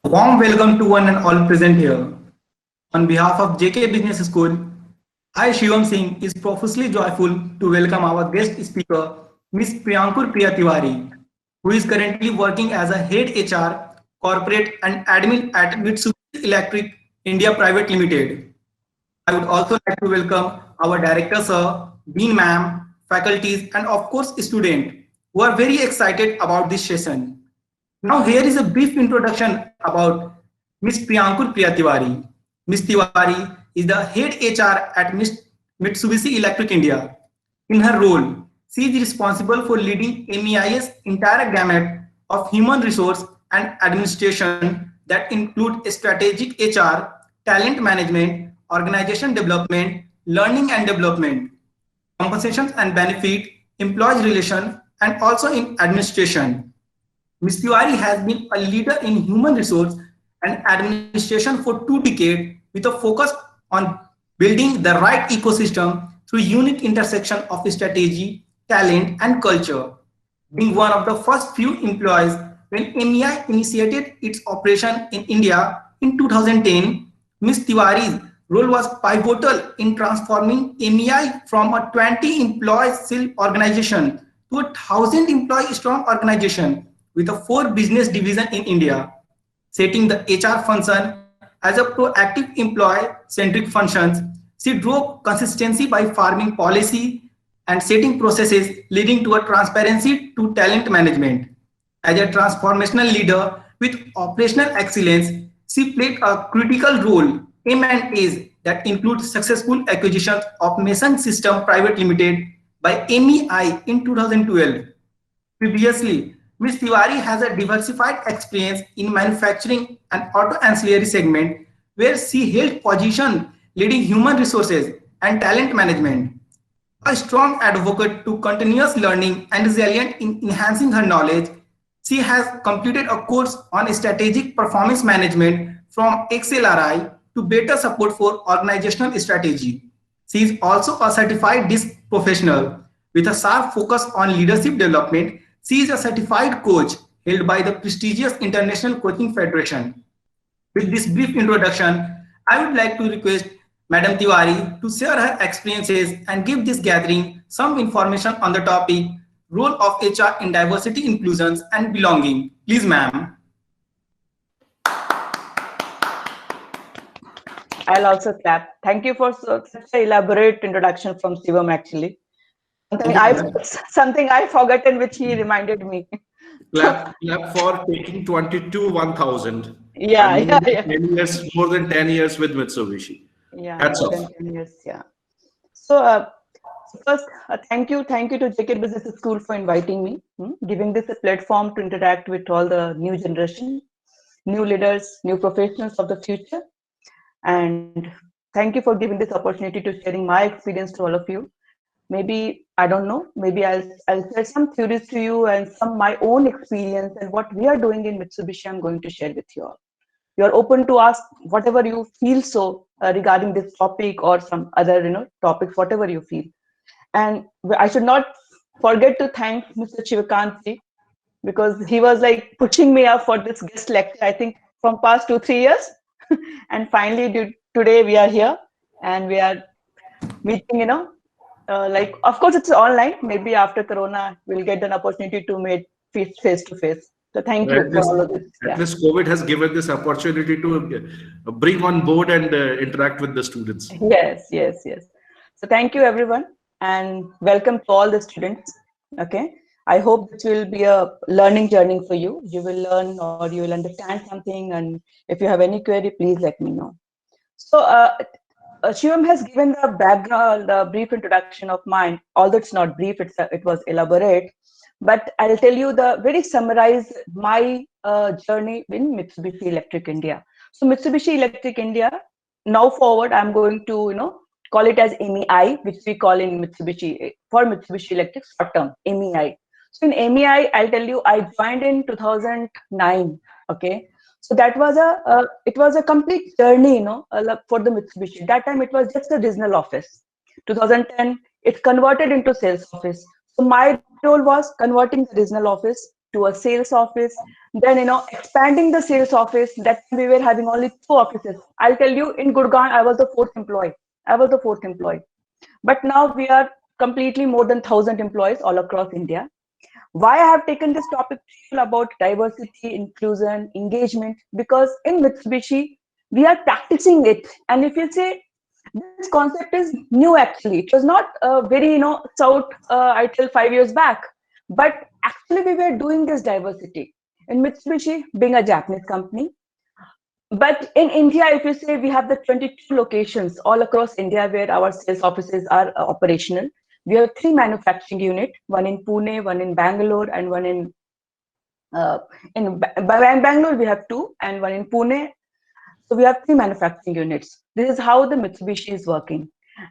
Warm welcome to one and all present here. On behalf of JK Business School, I, Shivam Singh, is profusely joyful to welcome our guest speaker, Ms. Priyankur Priya Tiwari, who is currently working as a head HR, corporate and admin at Mitsubishi Electric India Private Limited. I would also like to welcome our director, sir, dean ma'am, faculties, and of course, students who are very excited about this session. Now, here is a brief introduction about Ms. Priyankur Priya Tiwari. Ms. Tiwari is the head HR at Mitsubishi Electric India. In her role, she is responsible for leading MEI's entire gamut of human resource and administration that include strategic HR, talent management, organization development, learning and development, compensations and benefit, employees relation, and also in administration. Ms. Tiwari has been a leader in human resource and administration for 2 decades with a focus on building the right ecosystem through unique intersection of strategy, talent, and culture. Being one of the first few employees when MEI initiated its operation in India in 2010, Ms. Tiwari's role was pivotal in transforming MEI from a 20 employee SIL organization to a 1,000 employee strong organization with a 4 business division in India, setting the HR function as a proactive employee-centric functions. She drove consistency by farming policy and setting processes leading to a transparency to talent management. As a transformational leader with operational excellence, she played a critical role M&As that include successful acquisition of Mason System Private Limited by MEI in 2012. Previously, Ms. Tiwari has a diversified experience in manufacturing and auto ancillary segment where she held position leading human resources and talent management. A strong advocate to continuous learning and resilient in enhancing her knowledge, she has completed a course on strategic performance management from XLRI to better support for organizational strategy. She is also a certified DISC professional with a sharp focus on leadership development. She is a certified coach held by the prestigious International Coaching Federation. With this brief introduction, I would like to request Madam Tiwari to share her experiences and give this gathering some information on the topic role of HR in diversity, inclusions and belonging. Please, ma'am. I'll also clap. Thank you for such an elaborate introduction from Shivam. Actually, something Thank you, I ma'am. something I forgotten, which he reminded me. So Clap for taking 22 1000 yeah, and yeah, yeah, more than 10 years with Mitsubishi. yeah. Hats More off. than 10 years. Yeah. So first, thank you to JK Business School for inviting me, giving this a platform to interact with all the new generation, new leaders, new professionals of the future, and thank you for giving this opportunity to sharing my experience to all of you. Maybe I don't know, maybe I'll share some theories to you and some my own experience and what we are doing in Mitsubishi. I'm going to share with you all. You're open to ask whatever you feel so regarding this topic or some other topics, whatever you feel. And I should not forget to thank Mr. Shivakanti because he was like pushing me up for this guest lecture, I think from past 2 3 years. And finally today we are here and we are meeting, like of course it's online. Maybe after Corona we'll get an opportunity to meet face to face. So thank you At for least, all of this. at Yeah. least COVID has given this opportunity to bring on board and interact with the students. Yes, yes, yes. So thank you everyone and welcome to all the students. Okay. I hope this will be a learning journey for you. You will learn or you will understand something, and if you have any query, please let me know. So Shivam has given the background, the brief introduction of mine. Although it's not brief, it was elaborate. But I'll tell you the very summarize my journey in Mitsubishi Electric India. So Mitsubishi Electric India. Now forward, I'm going to call it as MEI, which we call in Mitsubishi for Mitsubishi Electric short term MEI. So in MEI, I'll tell you, I joined in 2009. Okay, so that was it was a complete journey, for the Mitsubishi. That time it was just a regional office. 2010, it converted into sales office. So my role was converting the regional office to a sales office, then expanding the sales office. That we were having only 2 offices. I'll tell you, in Gurgaon, I was the fourth employee. But now we are completely more than 1,000 employees all across India. Why I have taken this topic about diversity, inclusion, engagement? Because in Mitsubishi, we are practicing it. And if you say this concept is new, actually, it was not very, south, I tell 5 years back, but actually we were doing this diversity. In Mitsubishi, being a Japanese company, but in India, if you say we have the 22 locations all across India where our sales offices are operational. We have 3 manufacturing units, one in Pune, one in Bangalore, and one in Bangalore we have 2, and one in Pune. So we have 3 manufacturing units. This is how the Mitsubishi is working.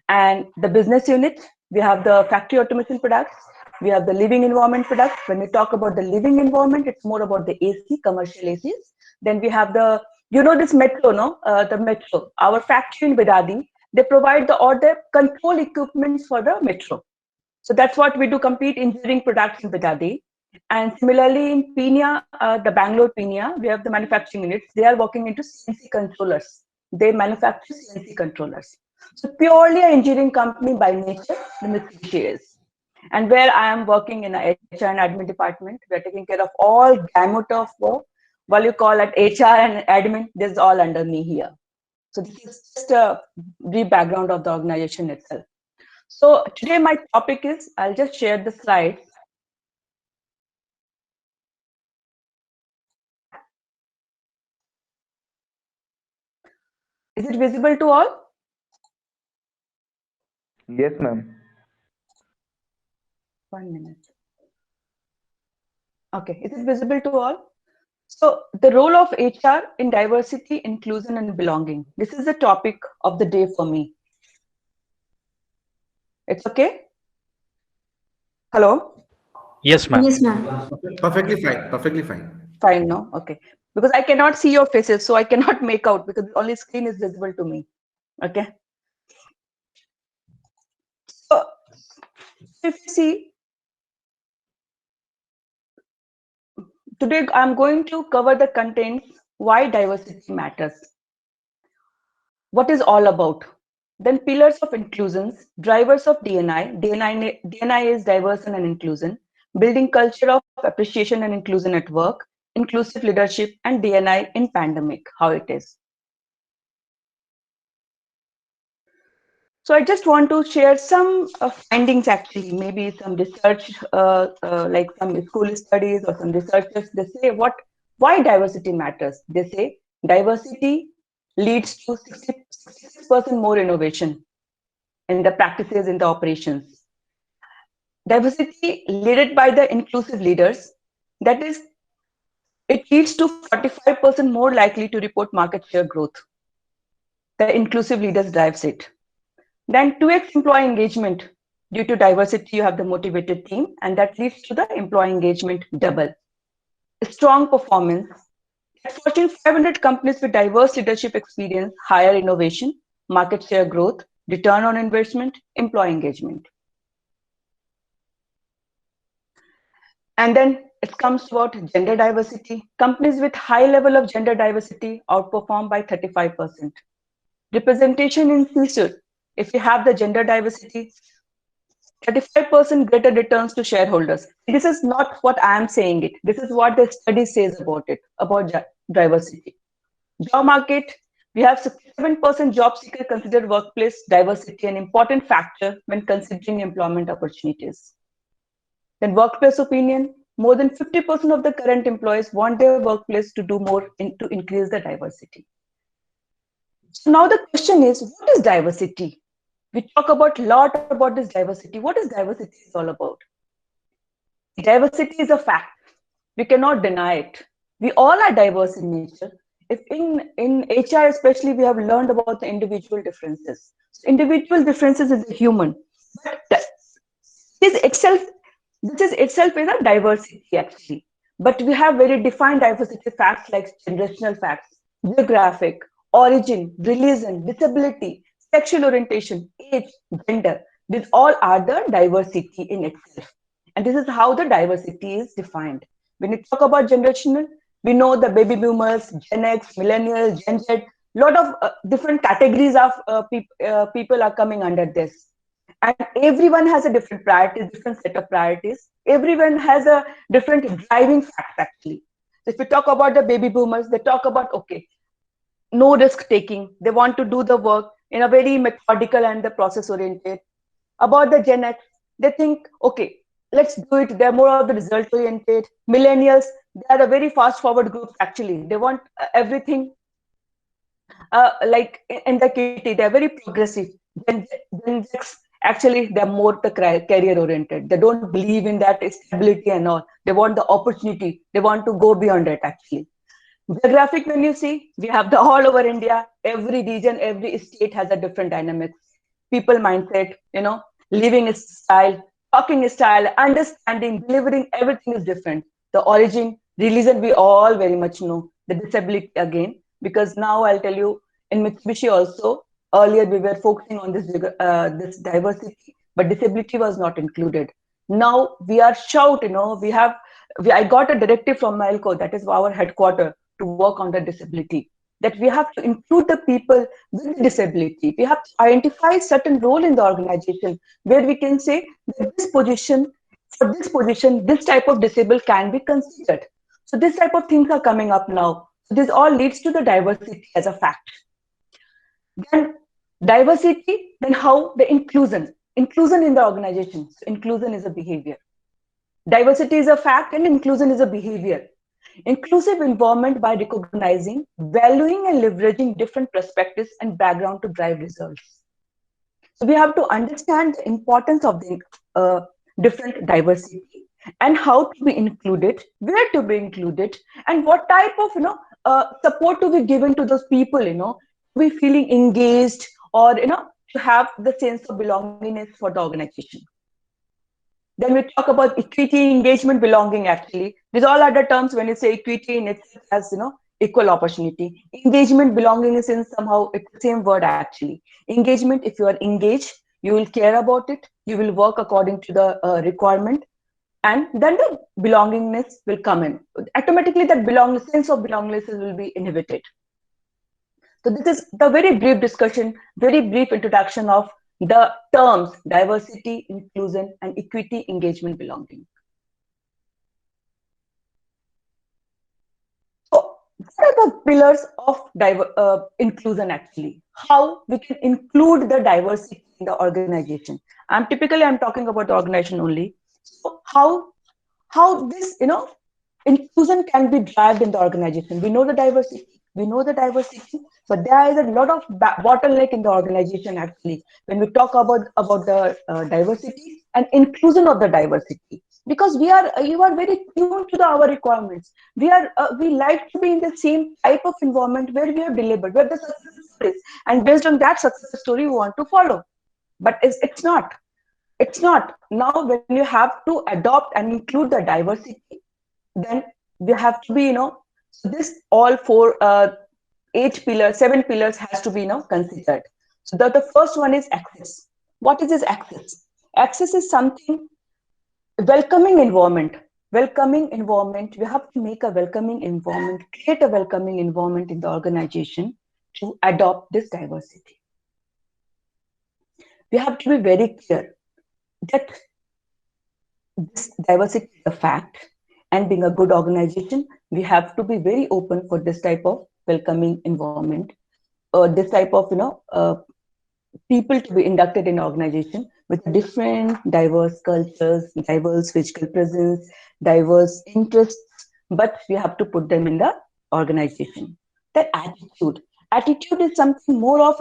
And the business unit, we have the factory automation products, we have the living environment products. When we talk about the living environment, it's more about the AC, commercial ACs. Then we have the, this metro, the metro. Our factory in Vidadi, they provide all the control equipments for the metro. So that's what we do, complete engineering products in Vidadi. And similarly in Pina, the Bangalore Pina, we have the manufacturing units. They are working into CNC controllers. They manufacture CNC controllers. So purely an engineering company by nature, the Mitsubishi is. And where I am working in a HR and admin department, we are taking care of all gamut of work. While you call it HR and admin, this is all under me here. So this is just a brief background of the organization itself. So today my topic is, I'll just share the slides. Is it visible to all? Yes, ma'am. 1 minute. Okay, is it visible to all? So the role of HR in diversity, inclusion, and belonging. This is the topic of the day for me. It's okay? Hello? Yes, ma'am. Yes, ma'am. Perfectly fine. Perfectly fine. Fine, no? Okay. Because I cannot see your faces, so I cannot make out because only screen is visible to me. Okay. So if you see, today I'm going to cover the contents, why diversity matters, what is all about, then pillars of inclusions, drivers of DNI. DNI is diversion and inclusion, building culture of appreciation and inclusion at work, inclusive leadership, and DNI in pandemic, how it is. So I just want to share some findings, actually, maybe some research, like some school studies or some researchers, they say why diversity matters. They say diversity leads to 66% more innovation in the practices, in the operations. Diversity led by the inclusive leaders, that is, it leads to 45% more likely to report market share growth. The inclusive leaders drives it. Then 2x employee engagement. Due to diversity, you have the motivated team, and that leads to the employee engagement double. Strong performance. At Fortune 500 companies with diverse leadership experience, higher innovation, market share growth, return on investment, employee engagement. And then it comes to what gender diversity. Companies with high level of gender diversity outperform by 35%. Representation in C-suite. If you have the gender diversity, 35% greater returns to shareholders. This is not what I am saying it. This is what the study says about it, about diversity. Job market, we have 67% job seeker consider workplace diversity an important factor when considering employment opportunities. Then workplace opinion, more than 50% of the current employees want their workplace to do more to increase the diversity. So now the question is, what is diversity? We talk about a lot about this diversity. What is diversity all about? Diversity is a fact. We cannot deny it. We all are diverse in nature. If in HR especially, we have learned about the individual differences. So individual differences is a human. But this itself is a diversity actually. But we have very defined diversity facts like generational facts, geographic, origin, religion, disability, sexual orientation, age, gender. These all are the diversity in itself. And this is how the diversity is defined. When you talk about generational, we know the baby boomers, Gen X, millennials, Gen Z, lot of different categories of people are coming under this. And everyone has a different priorities, different set of priorities. Everyone has a different driving factor actually. So if we talk about the baby boomers, they talk about, okay, no risk taking. They want to do the work in a very methodical and the process oriented. About the Gen X, they think, okay, let's do it. They're more of the result oriented. Millennials, they are a very fast forward group actually. They want everything like in the kitty. They're very progressive. Gen X, actually, they're more the career oriented. They don't believe in that stability and all. They want the opportunity. They want to go beyond it actually. Geographic, when you see, we have the all over India. Every region, every state has a different dynamics. People mindset, living style, talking style, understanding, delivering, everything is different. The origin, religion, we all very much know. The disability again, because now I'll tell you, in Mitsubishi also, earlier we were focusing on this diversity, but disability was not included. Now we are shout, I got a directive from Melco, that is our headquarter, to work on the disability, that we have to include the people with disability. We have to identify certain role in the organization where we can say that for this position, this type of disabled can be considered. So this type of things are coming up now. So this all leads to the diversity as a fact. Then diversity, then how the inclusion in the organization. So inclusion is a behavior. Diversity is a fact and inclusion is a behavior. Inclusive environment by recognizing, valuing, and leveraging different perspectives and background to drive results. So we have to understand the importance of the different diversity and how to be included, where to be included, and what type of support to be given to those people, to be feeling engaged or to have the sense of belongingness for the organization. Then we talk about equity, engagement, belonging. Actually, these all are the terms when you say equity in itself as equal opportunity. Engagement, belonging is in somehow it's the same word actually. Engagement, if you are engaged, you will care about it. You will work according to the requirement, and then the belongingness will come in. Automatically, that sense of belongingness will be inhibited. So this is the very brief discussion, very brief introduction of the terms diversity, inclusion, and equity, engagement, belonging. So what are the pillars of inclusion actually? How we can include the diversity in the organization? I'm talking about the organization only. So how this inclusion can be driven in the organization. We know the diversity, but there is a lot of bottleneck in the organization actually when we talk about the diversity and inclusion of the diversity, because you are very tuned to our requirements. We like to be in the same type of environment where we have delivered, where the success stories, and based on that success story we want to follow. But it's not. Now when you have to adopt and include the diversity, then we have to be this all four 7 pillars has to be considered. So the first one is access. What is this access? Access is something welcoming environment. We have to make a welcoming environment, create a welcoming environment in the organization to adopt this diversity. We have to be very clear that this diversity is a fact, and being a good organization, we have to be very open for this type of welcoming environment, this type of people to be inducted in organization with different diverse cultures, diverse physical presence, diverse interests, but we have to put them in the organization. That attitude is something more of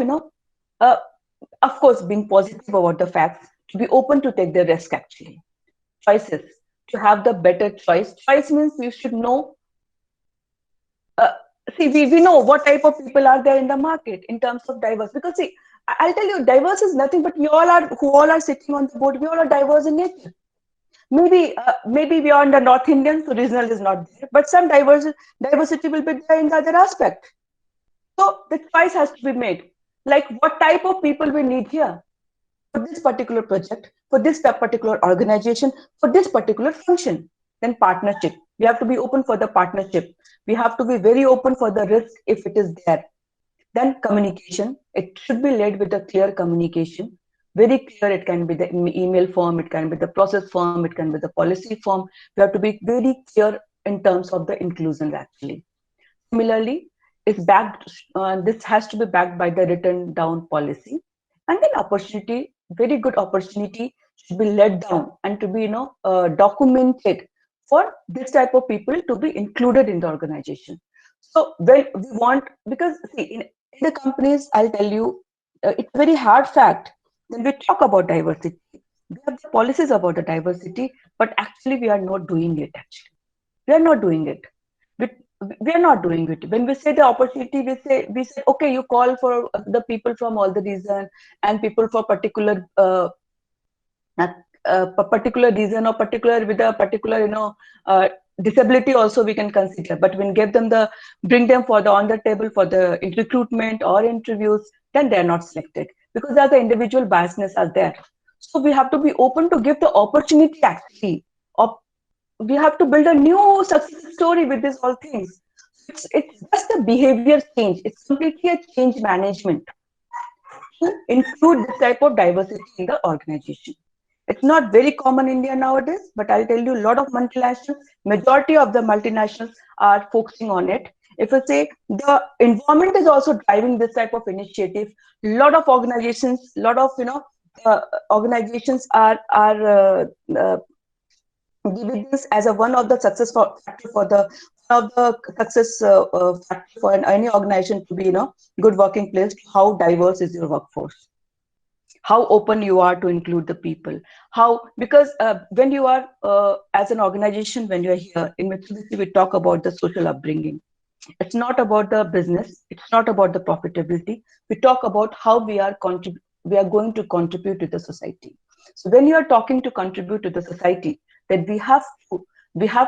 of course being positive about the facts, to be open to take the risk actually. Choices, to have the better choice. Choice means you should know. We know what type of people are there in the market in terms of diverse. Because see, I'll tell you, diverse is nothing but who all are sitting on the board. We all are diverse in nature. Maybe we are in the North Indian, so regional is not there. But some diversity will be there in the other aspect. So the choice has to be made. Like what type of people we need here for this particular project, for this particular organization, for this particular function. Then partnership. We have to be open for the partnership. We have to be very open for the risk if it is there. Then communication. It should be led with a clear communication. Very clear. It can be the email form. It can be the process form. It can be the policy form. We have to be very clear in terms of the inclusion actually. Similarly, is backed. This has to be backed by the written down policy, and then opportunity. Very good opportunity should be let down and to be documented for this type of people to be included in the organization. So when we want, because see in the companies, I'll tell you, it's a very hard fact. When we talk about diversity, we have the policies about the diversity, but actually we are not doing it. Actually, we are not doing it. We, we are not doing it. When we say the opportunity, we say okay, you call for the people from all the region and people for particular particular reason or particular with a particular disability also we can consider, but when give them the bring them for the on the table for the recruitment or interviews, then they are not selected because there are the individual biasness are there. So we have to be open to give the opportunity actually, or we have to build a new success story with these all things. It's just a behavior change. It's completely a change management to include this type of diversity in the organization. It's not very common in India nowadays, but I'll tell you a lot of multinationals, majority of the multinationals are focusing on it. If I say the environment is also driving this type of initiative, a lot of organizations, lot of organizations are giving this as a one of the success factor for the one of the success factor for any organization to be good working place. How diverse is your workforce? How open you are to include the people? How, because when you are as an organization, when you are here in Mitsubishi, we talk about the social upbringing. It's not about the business. It's not about the profitability. We talk about how we are going to contribute to the society. So when you are talking to contribute to the society, that we have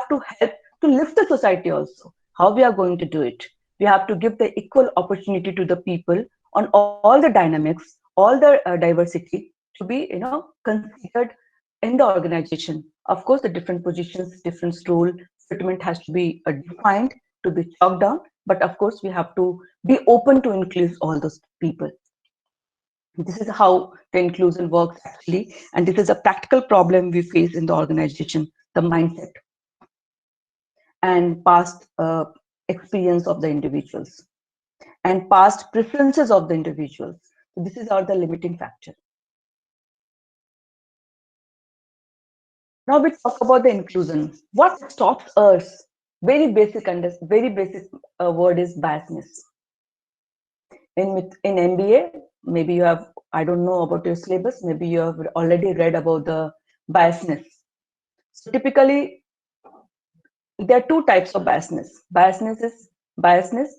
to help to lift the society also. How we are going to do it? We have to give the equal opportunity to the people on all the dynamics, all the diversity to be considered in the organization. Of course, the different positions, different role fitment has to be defined, to be chalked down. But of course, we have to be open to include all those people. This is how the inclusion works actually, and this is a practical problem we face in the organization: the mindset and past experience of the individuals and past preferences of the individuals. So this is all the limiting factor. Now we talk about the inclusion. What stops us? Very basic word is biasness. In MBA, maybe you have, I don't know about your syllabus, maybe you have already read about the biasness. So typically, there are two types of biasness. Biasness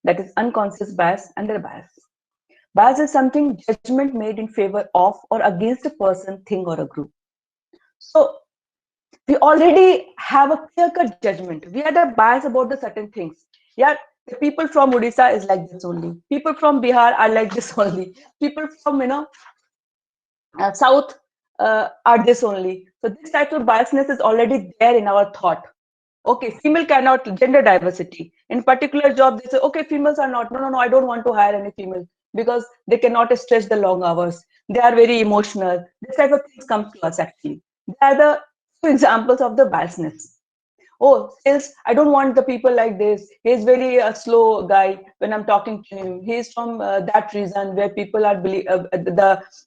that is unconscious bias, and the bias. Bias is something judgment made in favor of or against a person, thing, or a group. So we already have a clear-cut judgment. We had a bias about the certain things. Yeah, the people from Odisha is like this only. People from Bihar are like this only. People from South are this only. So this type of biasness is already there in our thought. Okay, female cannot, gender diversity. In particular job, they say, okay, females are not, no, I don't want to hire any female because they cannot stretch the long hours. They are very emotional. This type of things comes to us actually. They are the two examples of the biasness. Oh, sales, I don't want the people like this. He's very slow guy when I'm talking to him. He's from that region where people are,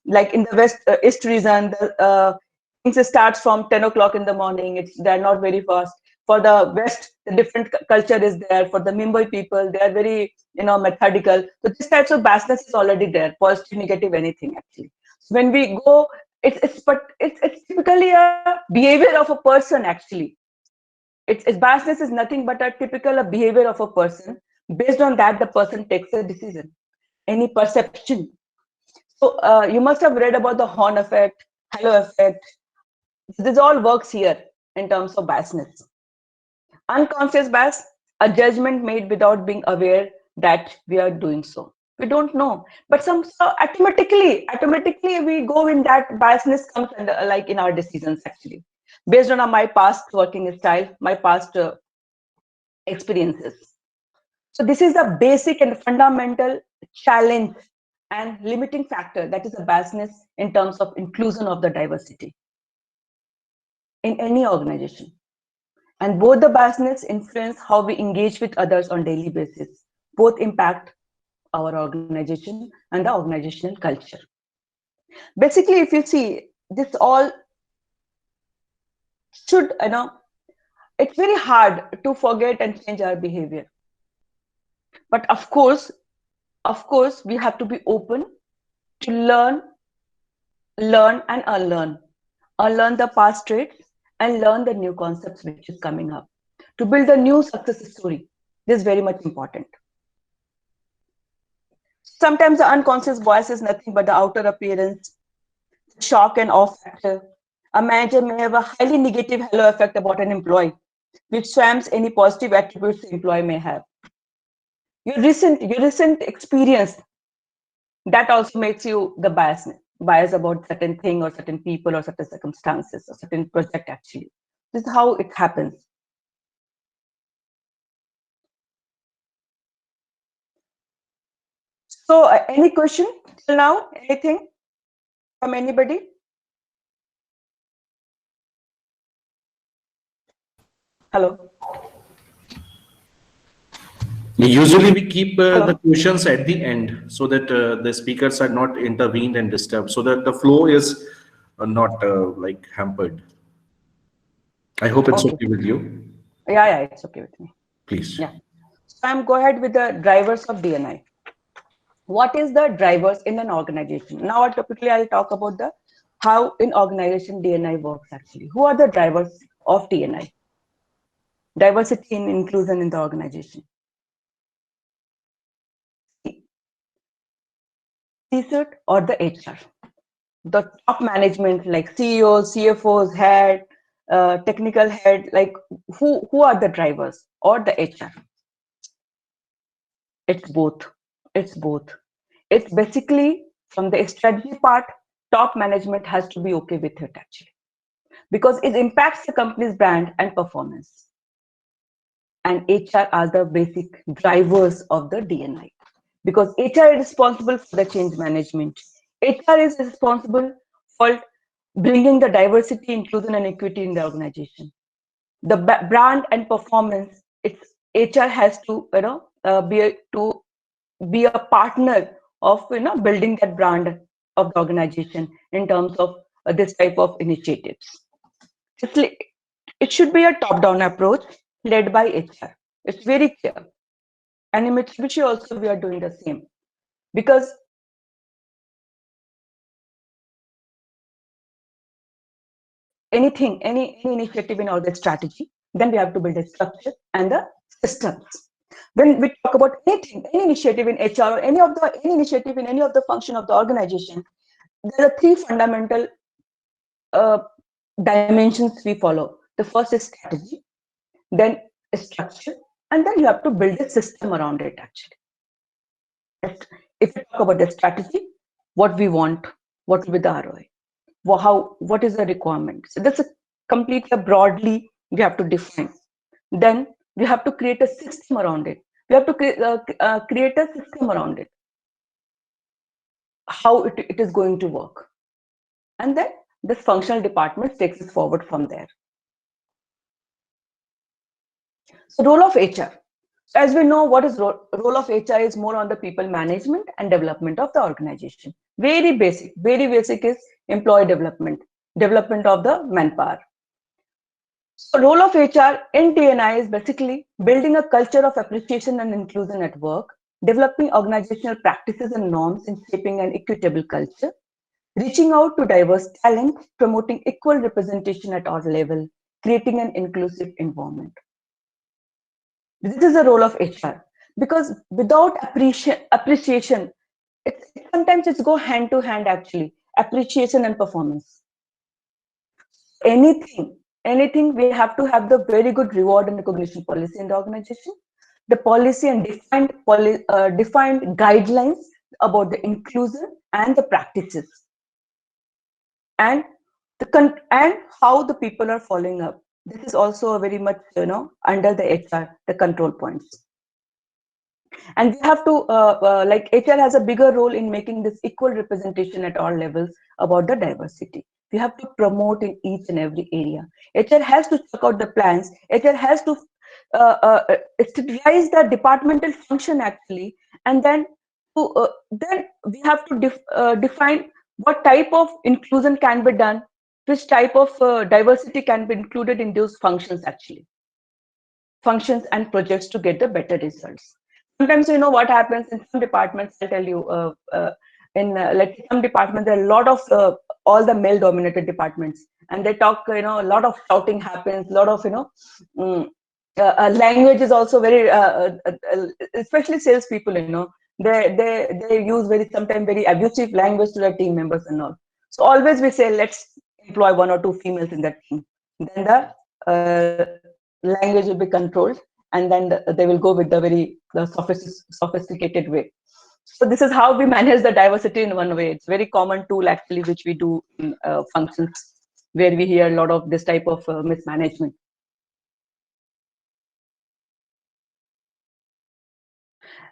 like in the west, east region, the things starts from 10 o'clock in the morning. They're not very fast. For the West, the different culture is there. For the Mumbai people, they are very, methodical. So this types of biasness is already there, positive, negative, anything actually. So when we go, it's typically a behavior of a person actually. It's biasness is nothing but a typical behavior of a person. Based on that, the person takes a decision. Any perception. So you must have read about the Horn effect, halo effect. This all works here in terms of biasness. Unconscious bias, a judgment made without being aware that we are doing so. We don't know, but so automatically we go in that biasness comes under, like in our decisions actually. based on my past working style, my past experiences. So this is the basic and fundamental challenge and limiting factor that is a biasness in terms of inclusion of the diversity in any organization. And both the biasness influence how we engage with others on daily basis. Both impact our organization and the organizational culture. Basically, if you see, this all should, it's very hard to forget and change our behavior. But of course, we have to be open to learn and unlearn. Unlearn the past traits and learn the new concepts which is coming up. To build a new success story, this is very much important. Sometimes the unconscious bias is nothing but the outer appearance, shock and awe factor. A manager may have a highly negative halo effect about an employee, which swamps any positive attributes the employee may have. Your recent experience, that also makes you the bias about certain thing or certain people or certain circumstances or certain project actually. This is how it happens. So any question till now? Anything from anybody? Hello. Usually we keep the questions at the end so that the speakers are not intervened and disturbed, so that the flow is not like hampered. I hope it's okay with you. Yeah, it's okay with me. Please. Yeah. So I'm go ahead with the drivers of DNI. What is the drivers in an organization? Now, typically, I'll talk about the how in organization DNI works actually. Who are the drivers of DNI? Diversity and inclusion in the organization. C-suite or the HR. The top management like CEOs, CFOs, head, technical head, like who are the drivers or the HR? It's both. It's basically from the strategy part, top management has to be okay with it actually, because it impacts the company's brand and performance. And HR are the basic drivers of the DNI, because HR is responsible for the change management. HR is responsible for bringing the diversity, inclusion, and equity in the organization. The brand and performance, it's HR has to be a partner of building that brand of the organization in terms of this type of initiatives. It should be a top-down approach led by HR. It's very clear. And in Mitsubishi also we are doing the same, because any initiative in all the strategy, then we have to build a structure and the systems. When we talk about anything, any initiative in HR or any initiative in any of the function of the organization, there are three fundamental dimensions we follow. The first is strategy, then a structure, and then you have to build a system around it actually. If we talk about the strategy, what we want, what will be the ROI, what is the requirement. So that's a completely broadly we have to define. Then we have to create a system around it. We have to create a system around it, how it is going to work. And then this functional department takes it forward from there. So role of HR. So as we know, what is role of HR is more on the people management and development of the organization. Very basic is employee development of the manpower. So role of HR in DNI is basically building a culture of appreciation and inclusion at work, developing organizational practices and norms in shaping an equitable culture, reaching out to diverse talent, promoting equal representation at all levels, creating an inclusive environment. This is the role of HR, because without appreciation, sometimes it's go hand to hand actually, appreciation and performance. Anything we have to have the very good reward and recognition policy in the organization, the policy and defined guidelines about the inclusion and the practices. And and how the people are following up. This is also a very much, under the HR, the control points. And we have to, like HR has a bigger role in making this equal representation at all levels about the diversity. We have to promote in each and every area. HR has to check out the plans. HR has to strategize the departmental function actually, and then then we have to define what type of inclusion can be done, which type of diversity can be included in those functions actually, functions and projects to get the better results. Sometimes what happens in some departments, I'll tell you, in like some departments, there are a lot of all the male dominated departments, and they talk, a lot of shouting happens, a lot of language is also very especially salespeople, they use very sometimes very abusive language to their team members and all. So always we say, let's employ 1 or 2 females in that team, then the language will be controlled, and then they will go with the very sophisticated way. So this is how we manage the diversity in one way. It's very common tool actually, which we do in functions where we hear a lot of this type of mismanagement.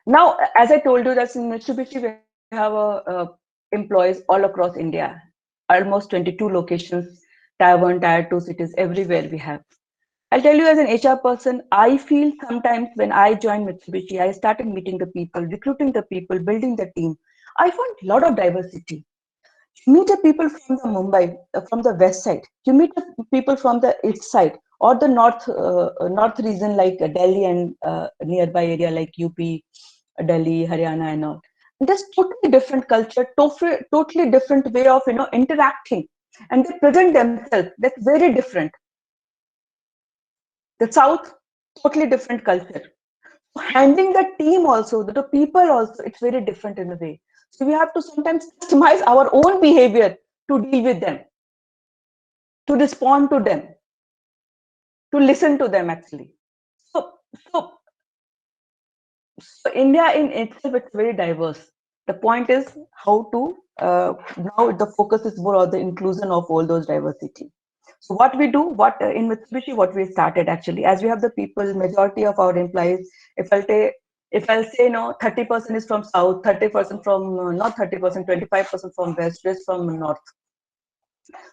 Now, as I told you, that in Mitsubishi we have employees all across India, almost 22 locations, Tier 1, Tier 2 cities, everywhere we have. I'll tell you, as an HR person, I feel sometimes when I joined Mitsubishi, I started meeting the people, recruiting the people, building the team. I found a lot of diversity. You meet the people from the Mumbai, from the west side. You meet the people from the east side or the north region like Delhi and nearby area like UP, Delhi, Haryana, and all. There's totally different culture, totally different way of interacting, and they present themselves. That's very different. The South, totally different culture. Handling the team also, the people also, it's very different in a way. So we have to sometimes customize our own behavior to deal with them, to respond to them, to listen to them actually. So, so, so India in itself, it's very diverse. The point is how to, now the focus is more on the inclusion of all those diversity. So what we do, in Mitsubishi, what we started actually, as we have the people, majority of our employees, if I'll say 30% is from South, 30% from, not 30%, 25% from West, rest from North.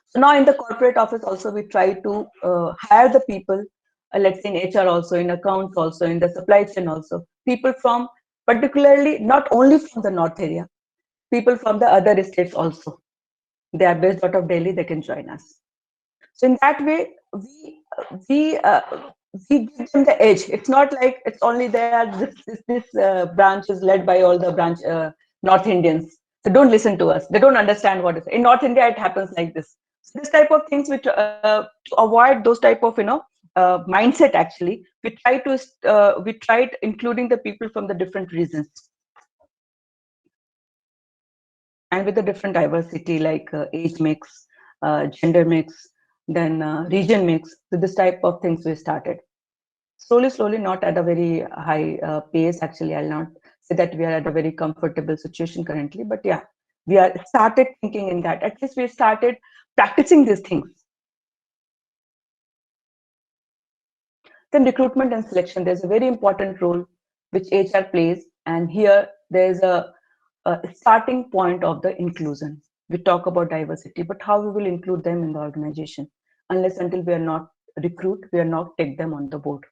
So now in the corporate office also, we try to hire the people, let's say in HR also, in accounts also, in the supply chain also, people from, particularly not only from the North area, people from the other states also. They are based out of Delhi, they can join us. So in that way, we give them the edge. It's not like it's only there. This branch is led by all the branch North Indians. So don't listen to us. They don't understand what it is. In North India, it happens like this. So this type of things, which to avoid those type of mindset. Actually, we tried including the people from the different regions and with the different diversity like age mix, gender mix, then region mix. So this type of things we started slowly, not at a very high pace. Actually, I'll not say that we are at a very comfortable situation currently, but yeah, we are started thinking in that. At least we started practicing these things. Then recruitment and selection, there's a very important role which HR plays, and here there's a starting point of the inclusion. We talk about diversity, but how we will include them in the organization? Unless until we are not recruit, we are not take them on the board.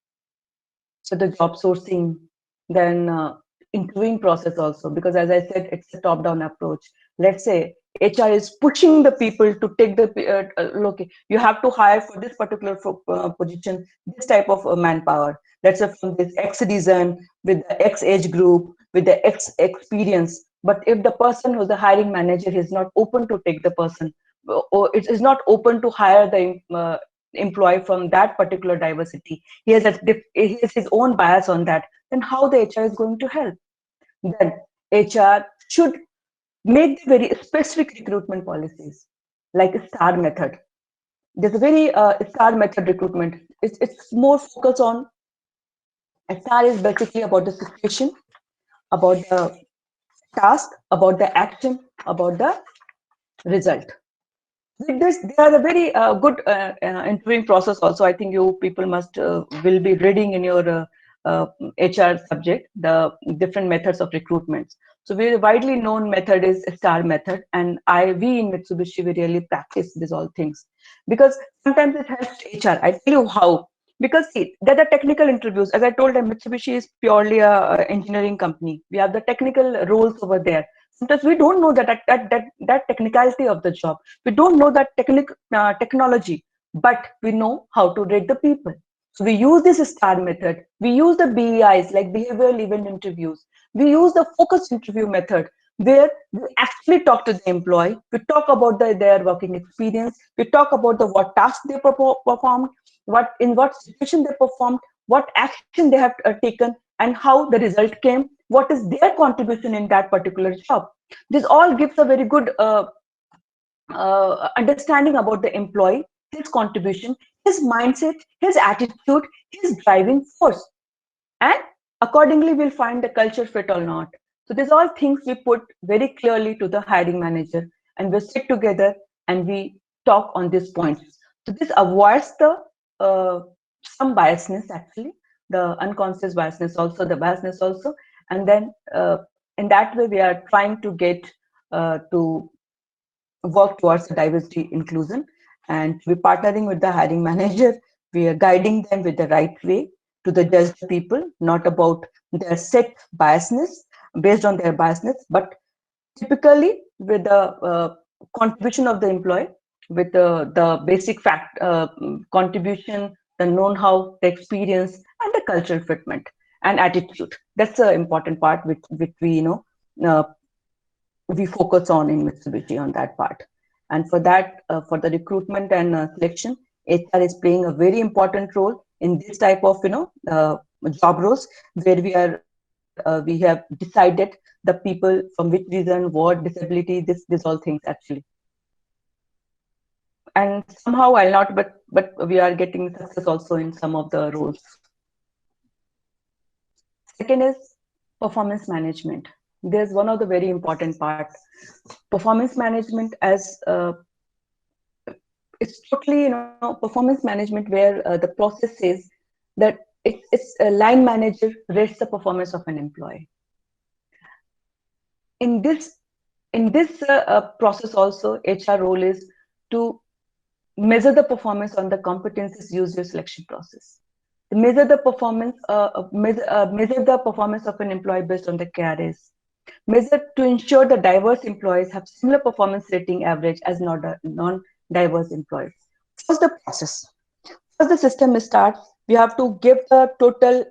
So the job sourcing, then interviewing process also, because as I said, it's a top-down approach. Let's say HR is pushing the people to take the look. You have to hire for this particular position this type of manpower. Let's say from this X region with the X age group with the X experience. But if the person who's the hiring manager is not open to take the person, or it is not open to hire the employee from that particular diversity, he has his own bias on that, then how the HR is going to help? Then HR should make the very specific recruitment policies, like a STAR method. There's a very STAR method recruitment. It's more focused on, STAR is basically about the situation, about the task, about the action, about the result. With this, they are a very good interviewing process also. I think you people must will be reading in your HR subject the different methods of recruitment. So very widely known method is STAR method, and we in Mitsubishi we really practice these all things because sometimes it helps HR. I tell you how. Because see, there are technical interviews. As I told you, Mitsubishi is purely a engineering company. We have the technical roles over there. Sometimes we don't know that technicality of the job. We don't know that technology, but we know how to rate the people. So we use this STAR method. We use the BEIs, like behavioral event interviews. We use the focus interview method, where we actually talk to the employee. We talk about their working experience. We talk about what tasks they performed, in what situation they performed, what action they have taken, and how the result came. What is their contribution in that particular job? This all gives a very good understanding about the employee, his contribution, his mindset, his attitude, his driving force. And accordingly, we'll find the culture fit or not. So these all things we put very clearly to the hiring manager, and we sit together and we talk on these points. So this avoids the some biasness, actually, the unconscious biasness also, the biasness also. And then in that way, we are trying to get to work towards diversity inclusion, and we're partnering with the hiring manager. We are guiding them with the right way to the judge people, not about their set biasness, based on their biasness, but typically with the contribution of the employee, with the basic fact contribution, the know-how, the experience, and the cultural fitment and attitude. That's the important part which we uh, we focus on in Mitsubishi on that part. And for that, for the recruitment and selection, HR is playing a very important role in this type of job roles, where we have decided the people from which reason, what disability, this all things actually. And somehow I'll not, but we are getting success also in some of the roles. Second is performance management. There's one of the very important part. Performance management as it's totally performance management, where the process says that it's a line manager rates the performance of an employee. In this process also, HR role is to measure the performance on the competencies user selection process. Measure the performance of an employee based on the KRAs. Measure to ensure the diverse employees have similar performance rating average as non-diverse employees. First, the process. First, the system starts. We have to give the total,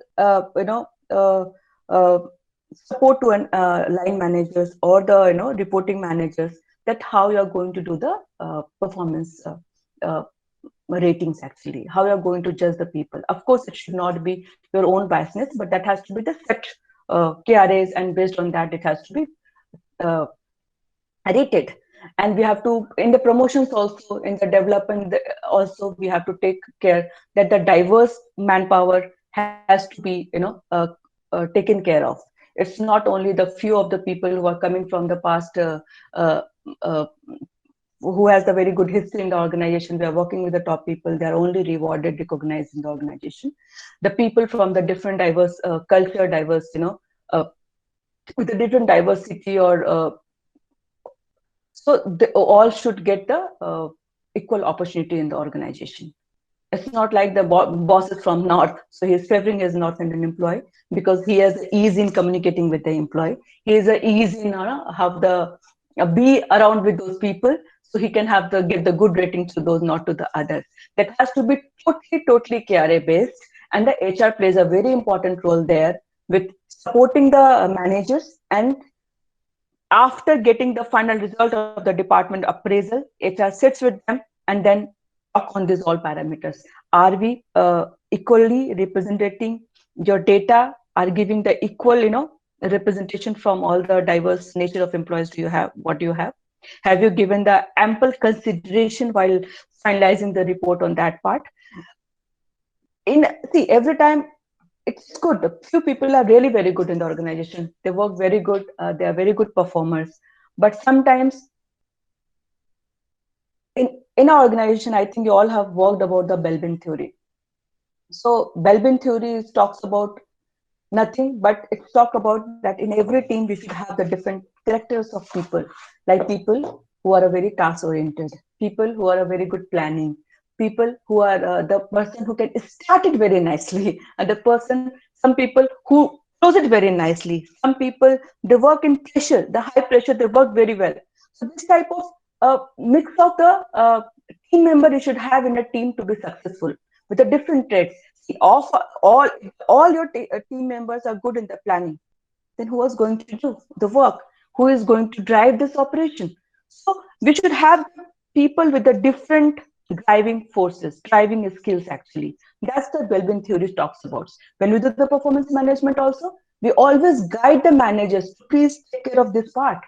support to line managers or the reporting managers, that how you are going to do the performance ratings, actually, how you are going to judge the people. Of course, it should not be your own biasness, but that has to be the set KRAs, and based on that, it has to be rated. And we have to, in the promotions also, in the development also, we have to take care that the diverse manpower has to be taken care of. It's not only the few of the people who are coming from the past who has a very good history in the organization. We are working with the top people. They are only rewarded, recognized in the organization. The people from the different diverse culture, diverse, with a different diversity, or so they all should get the equal opportunity in the organization. It's not like the boss is from North, so he's favoring his North Indian employee because he has ease in communicating with the employee. He has ease in have the be around with those people, so he can have get the good ratings to those, not to the others. That has to be totally KRA based, and the HR plays a very important role there with supporting the managers. And after getting the final result of the department appraisal, HR sits with them and then talk on these all parameters. Are we equally representing your data? Are giving the equal, representation from all the diverse nature of employees? Do you have what do you have? Have you given the ample consideration while finalizing the report on that part? See, every time it's good. A few people are really very good in the organization. They work very good. They are very good performers. But sometimes in our organization, I think you all have worked about the Belbin theory. So Belbin theory talks about nothing, but it's talk about that in every team we should have the different characters of people, like people who are a very task oriented, people who are a very good planning, people who are the person who can start it very nicely, and the person, some people who close it very nicely. Some people, they work in pressure, the high pressure, they work very well. So this type of mix of the team member you should have in a team to be successful with the different traits. See, all your team members are good in the planning. Then who is going to do the work? Who is going to drive this operation? So we should have people with the different driving forces, driving skills actually. That's the Belbin theory talks about. When we do the performance management also, we always guide the managers to please take care of this part.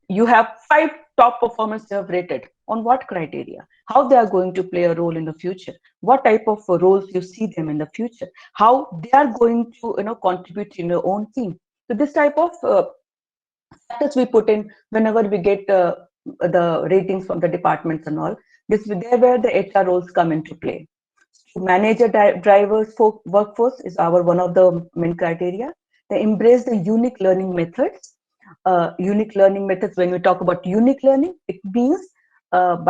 You have 5 top performers you have rated. On what criteria? How they are going to play a role in the future? What type of roles you see them in the future? How they are going to contribute in your own team? So this type of factors we put in whenever we get the ratings from the departments and all. This there where the HR roles come into play. Manager drivers for workforce is our one of the main criteria. They embrace the unique learning methods. Unique learning methods. When we talk about unique learning, it means in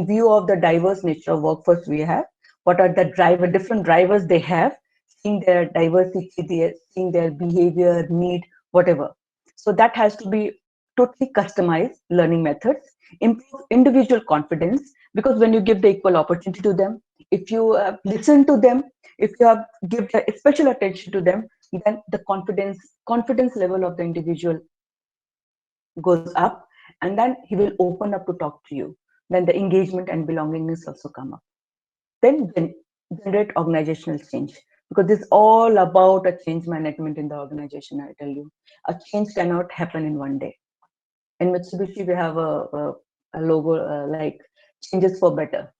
view of the diverse nature of workforce we have, what are the different drivers they have, seeing their diversity, seeing their behavior, need, whatever. So that has to be totally customized learning methods. Improve individual confidence, because when you give the equal opportunity to them, if you listen to them, if you have give the special attention to them, then the confidence level of the individual goes up, and then he will open up to talk to you. Then the engagement and belongingness also come up. Then generate organizational change, because this is all about a change management in the organization. I tell you, a change cannot happen in one day. In Mitsubishi, we have a logo like changes for better.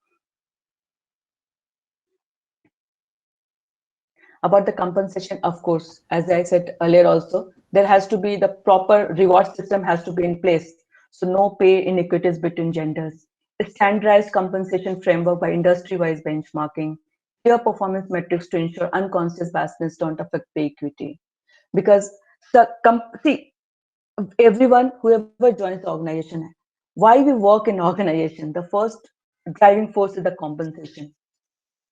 About the compensation, of course, as I said earlier also, there has to be the proper reward system has to be in place. So no pay inequities between genders. A standardized compensation framework by industry-wise benchmarking, clear performance metrics to ensure unconscious biasness don't affect pay equity. Because see, everyone, whoever joins the organization, why we work in organization, the first driving force is the compensation.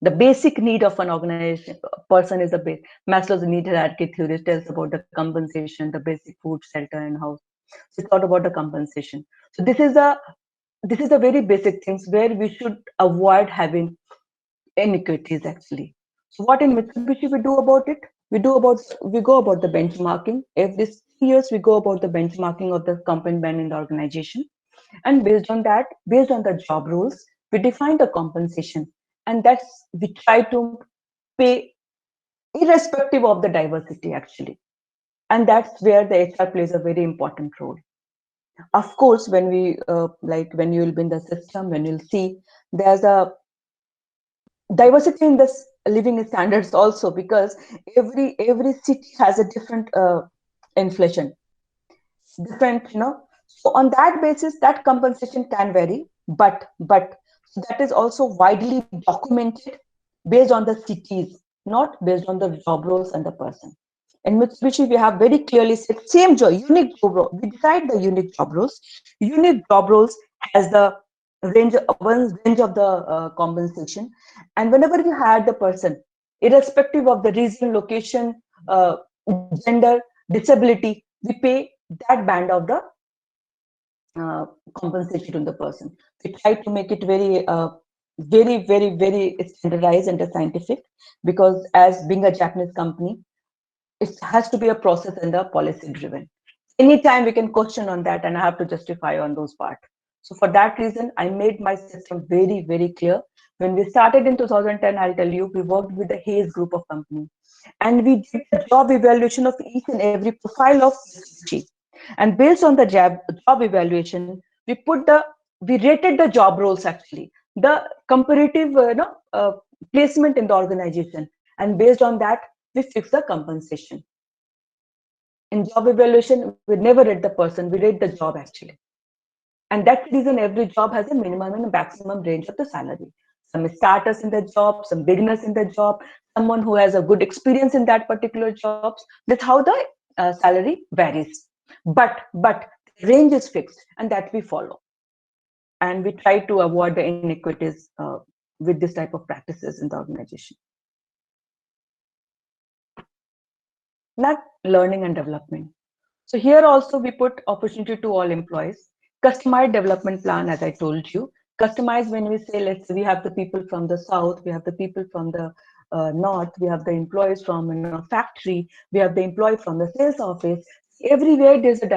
The basic need of an organization person is the base. Maslow's need hierarchy theory tells about the compensation, the basic food, shelter, and house. So it's all about the compensation. So this is the very basic things where we should avoid having inequities actually. So what in Mitsubishi we do about it? We go about the benchmarking. Every 3 years we go about the benchmarking of the company man in the organization. And based on that, based on the job roles, we define the compensation. And that's we try to pay irrespective of the diversity actually. And that's where the HR plays a very important role. Of course, when we when you will be in the system, when you'll see there's a diversity in the living standards also, because every city has a different inflation, different, so on that basis that compensation can vary, but that is also widely documented based on the cities, not based on the job roles and the person. In Mitsubishi, we have very clearly said same job, unique job role. We decide the unique job roles. Unique job roles has the range of the compensation, and whenever we hire the person, irrespective of the region, location, gender, disability, we pay that band of the compensation to the person. We try to make it very standardized and scientific, because as being a Japanese company, it has to be a process and a policy driven. Anytime we can question on that, and I have to justify on those parts. So for that reason, I made my system very clear. When we started in 2010, I'll tell you, we worked with the Hayes group of companies, and we did a job evaluation of each and every profile of Mitsubishi. And based on the job evaluation, we rated the job roles actually, the comparative placement in the organization, and based on that, we fix the compensation. In job evaluation, we never rate the person, we rate the job actually. And that's the reason every job has a minimum and a maximum range of the salary. Some starters in the job, some beginners in the job, someone who has a good experience in that particular jobs. That's how the salary varies. But range is fixed, and that we follow. And we try to avoid the inequities with this type of practices in the organization. Not learning and development. So here also we put opportunity to all employees. Customized development plan, as I told you. Customized when we say, let's say we have the people from the south, we have the people from the north, we have the employees from factory, we have the employee from the sales office. Everywhere there's a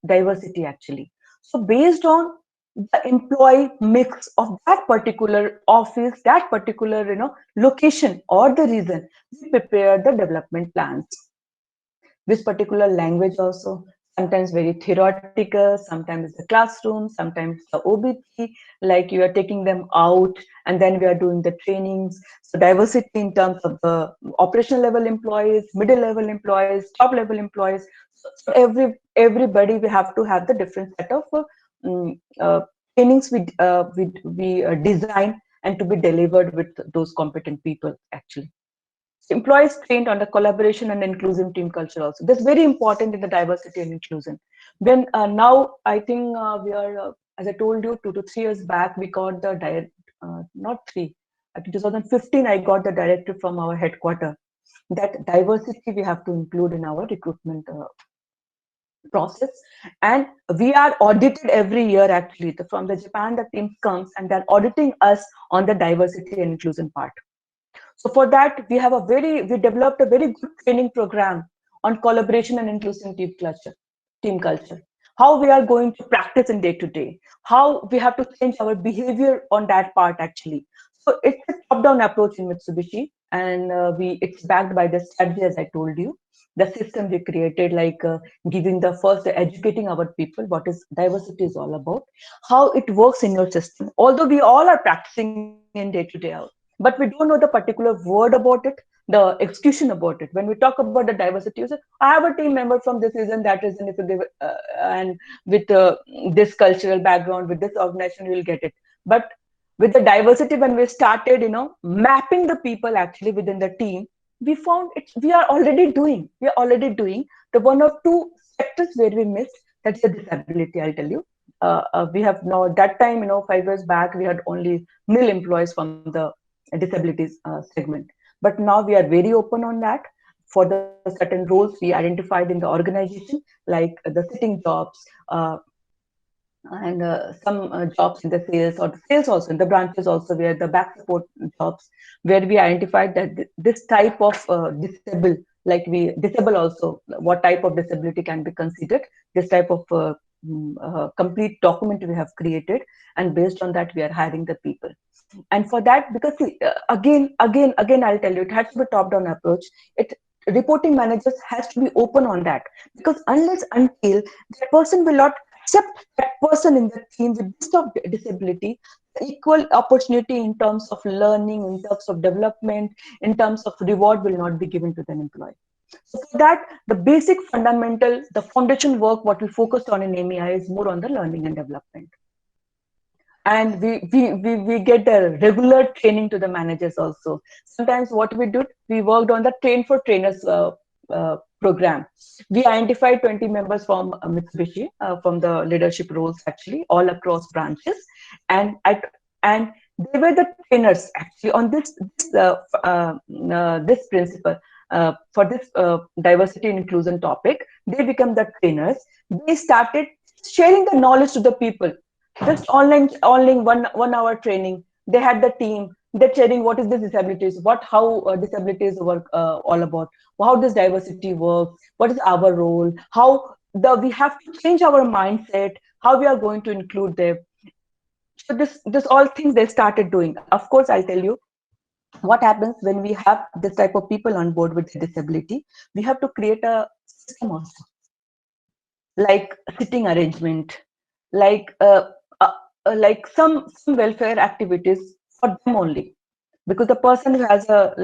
diversity actually. So based on the employee mix of that particular office, that particular location or the region, we prepare the development plans. This particular language also, sometimes very theoretical, sometimes the classroom, sometimes the OBT, like you are taking them out and then we are doing the trainings. So diversity in terms of the operational level employees, middle level employees, top level employees. So everybody, we have to have the different set of trainings we design and to be delivered with those competent people actually. Employees trained on the collaboration and inclusive team culture also. That's very important in the diversity and inclusion. When now I think we are, as I told you, 2 to 3 years back, we got the not three, I think 2015, I got the directive from our headquarters that diversity we have to include in our recruitment process. And we are audited every year actually. From the Japan, the team comes and they're auditing us on the diversity and inclusion part. So for that, we developed a very good training program on collaboration and inclusive team culture. How we are going to practice in day to day, how we have to change our behavior on that part actually. So it's a top-down approach in Mitsubishi, and it's backed by the strategy, as I told you. The system we created, like giving the first, educating our people, what is diversity is all about, how it works in your system. Although we all are practicing in day to day, but we don't know the particular word about it, the execution about it. When we talk about the diversity, you say, I have a team member from this reason, that reason, if you give and with this cultural background, with this organization, you will get it. But with the diversity, when we started, mapping the people actually within the team, we found we are already doing the one or two sectors where we missed. That's the disability, I'll tell you. We have now, that time, 5 years back, we had only nil employees from the disabilities segment. But now we are very open on that. For the certain roles we identified in the organization, like the sitting jobs, and some jobs in the sales, or the sales also in the branches also, where the back support jobs, where we identified that this type of disable also, what type of disability can be considered, this type of complete document we have created, and based on that we are hiring the people. And for that, because again I'll tell you, it has to be a top-down approach. Reporting managers has to be open on that, because unless until that person will not accept that person in the team with this disability, equal opportunity in terms of learning, in terms of development, in terms of reward will not be given to the employee. So for that, the basic fundamental, the foundation work, what we focused on in MEI is more on the learning and development. And we get the regular training to the managers also. Sometimes what we did, we worked on the train for trainers program. We identified 20 members from Mitsubishi, from the leadership roles actually, all across branches, and they were the trainers actually on this principle, for this diversity and inclusion topic. They become the trainers. They started sharing the knowledge to the people. Just online 1 hour training. They had the team. They're sharing what is this disabilities, how disabilities work all about, how does diversity work, what is our role, how we have to change our mindset, how we are going to include them. So this all things they started doing. Of course, I'll tell you what happens when we have this type of people on board with disability. We have to create a system also, like sitting arrangement, like some welfare activities for them only, because the person who has a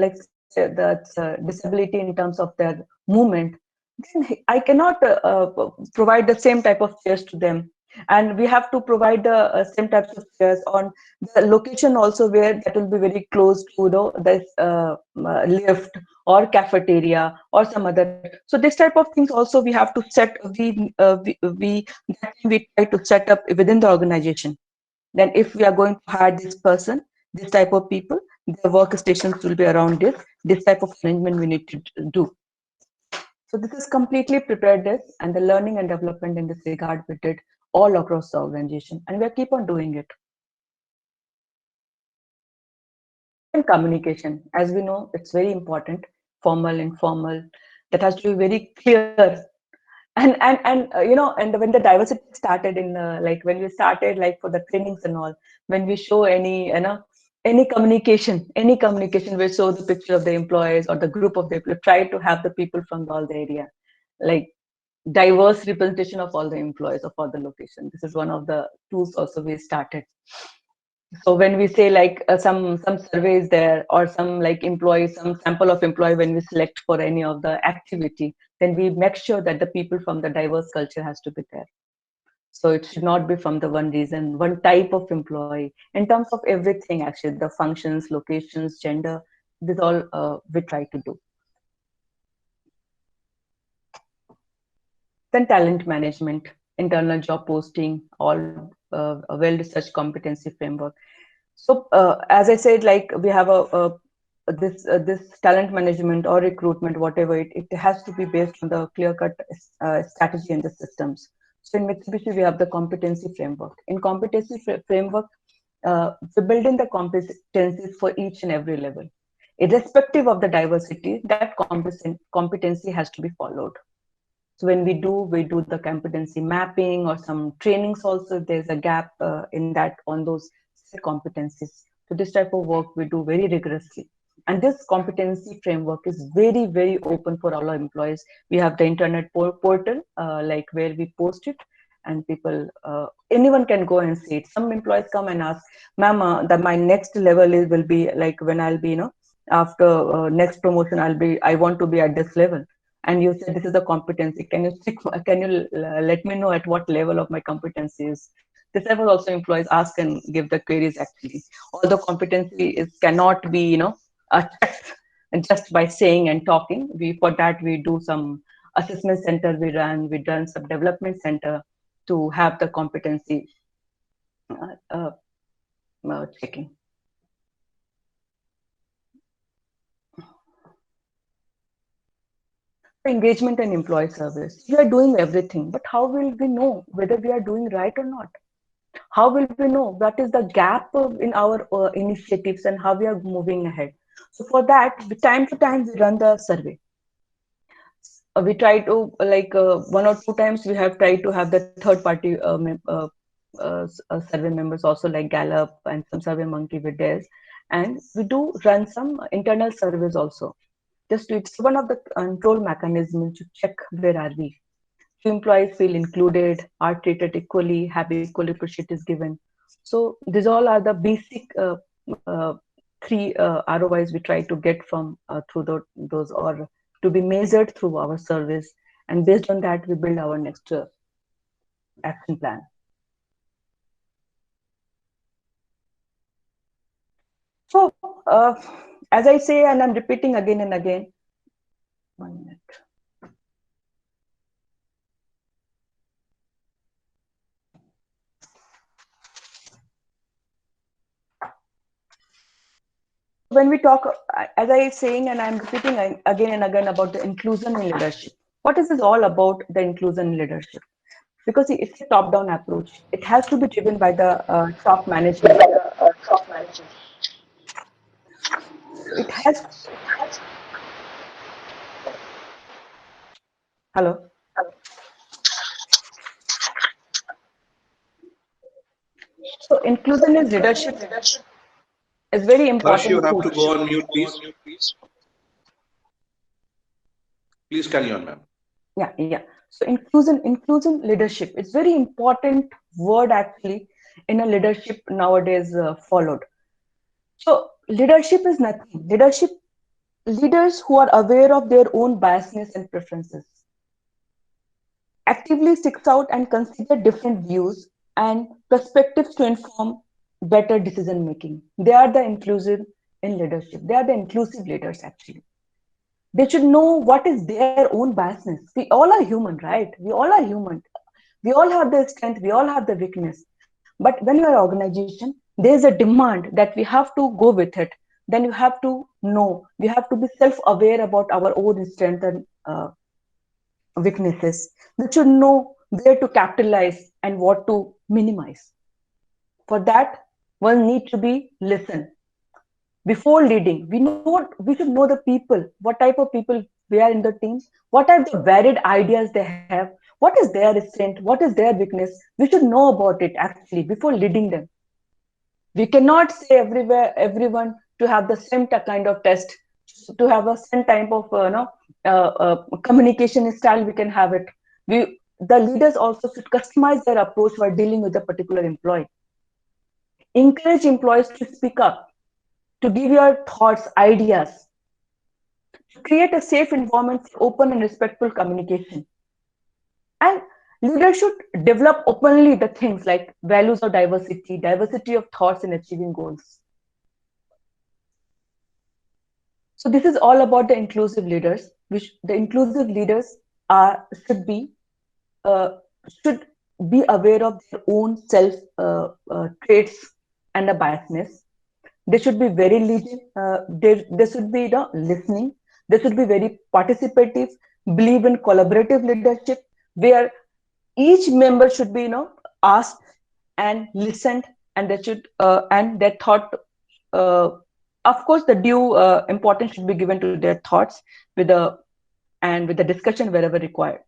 disability in terms of their movement, then I cannot provide the same type of chairs to them. And we have to provide the same types of chairs on the location also, where that will be very close to this lift or cafeteria or some other. So this type of things also we have to set. We try to set up within the organization. Then if we are going to hire this person, this type of people, the workstations will be around this type of arrangement we need to do. So this is completely preparedness, and the learning and development in this regard we did all across the organization, and we keep on doing it. And communication, as we know, it's very important, formal, informal, that has to be very clear. And when the diversity started in like when we started like for the trainings and all, when we show any communication, we show the picture of the employees or the group of the people, try to have the people from all the area, like diverse representation of all the employees of all the location. This is one of the tools also we started. So when we say like some surveys there, or some like employees, some sample of employee, when we select for any of the activity, then we make sure that the people from the diverse culture has to be there. So it should not be from the one reason, one type of employee. In terms of everything, actually, the functions, locations, gender, this all we try to do. Then talent management, internal job posting, all a well-researched competency framework. So as I said, like we have this talent management or recruitment, whatever it has to be based on the clear-cut strategy and the systems. So in Mitsubishi, we have the competency framework. In competency framework, we build in the competencies for each and every level. Irrespective of the diversity, that competency has to be followed. So when we do the competency mapping or some trainings also, there's a gap in that on those competencies. So this type of work we do very rigorously. And this competency framework is very, very open for all our employees. We have the internet portal, like where we post it, and people, anyone can go and see it. Some employees come and ask, ma'am, that my next level will be like when I'll be, after next promotion, I want to be at this level. And you said this is the competency. Can you let me know at what level of my competency is? This type of also employees ask and give the queries actually. Although competency cannot be checked just by saying and talking. For that we do some assessment center we run some development center to have the competency checking. Engagement and employee service. We are doing everything, but how will we know whether we are doing right or not? How will we know what is the gap in our initiatives and how we are moving ahead? So for that, time to time, we run the survey. We try to, like 1 or 2 times, we have tried to have the third party survey members also, like Gallup and some Survey Monkey with theirs. And we do run some internal surveys also. It's one of the control mechanisms to check where are we. Do employees feel included, are treated equally, have equal appreciation is given. So these all are the basic 3 ROIs we try to get from through those, or to be measured through our service. And based on that, we build our next action plan. So as I say, and I'm repeating again and again, 1 minute. When we talk, as I was saying, and I'm repeating again and again about the inclusion in leadership. What is this all about, the inclusion in leadership? Because it's a top-down approach. It has to be driven by the top management. It has. Hello. So inclusion in leadership is very important. You have to go on mute, please. Please carry on, ma'am. Yeah. So inclusion leadership is very important word actually in a leadership nowadays followed. So leadership is nothing. Leaders who are aware of their own biasness and preferences. actively seeks out and consider different views and perspectives to inform better decision making. They are the inclusive in leadership. They are the inclusive leaders actually. They should know what is their own biasness. We all are human, right? We all are human. We all have the strength, we all have the weakness. But when you are an organization, there is a demand that we have to go with it. Then you have to know, we have to be self-aware about our own strength and weaknesses. We should know where to capitalize and what to minimize. For that, one needs to be listen. Before leading, we should know the people, what type of people we are in the team, what are the varied ideas they have, what is their strength, what is their weakness. We should know about it actually before leading them. We cannot say everyone to have the same kind of test, to have a same type of communication style. We can have it. The leaders also should customize their approach while dealing with a particular employee. Encourage employees to speak up, to give your thoughts, ideas, create a safe environment for open and respectful communication. And leaders should develop openly the things like values of diversity, diversity of thoughts in achieving goals. So this is all about the inclusive leaders, which the inclusive leaders should be aware of their own self traits and the biasness. They should be very they should be listening. They should be very participative, believe in collaborative leadership, where each member should be asked and listened, and they should and their thought. Of course, the due importance should be given to their thoughts with the discussion wherever required.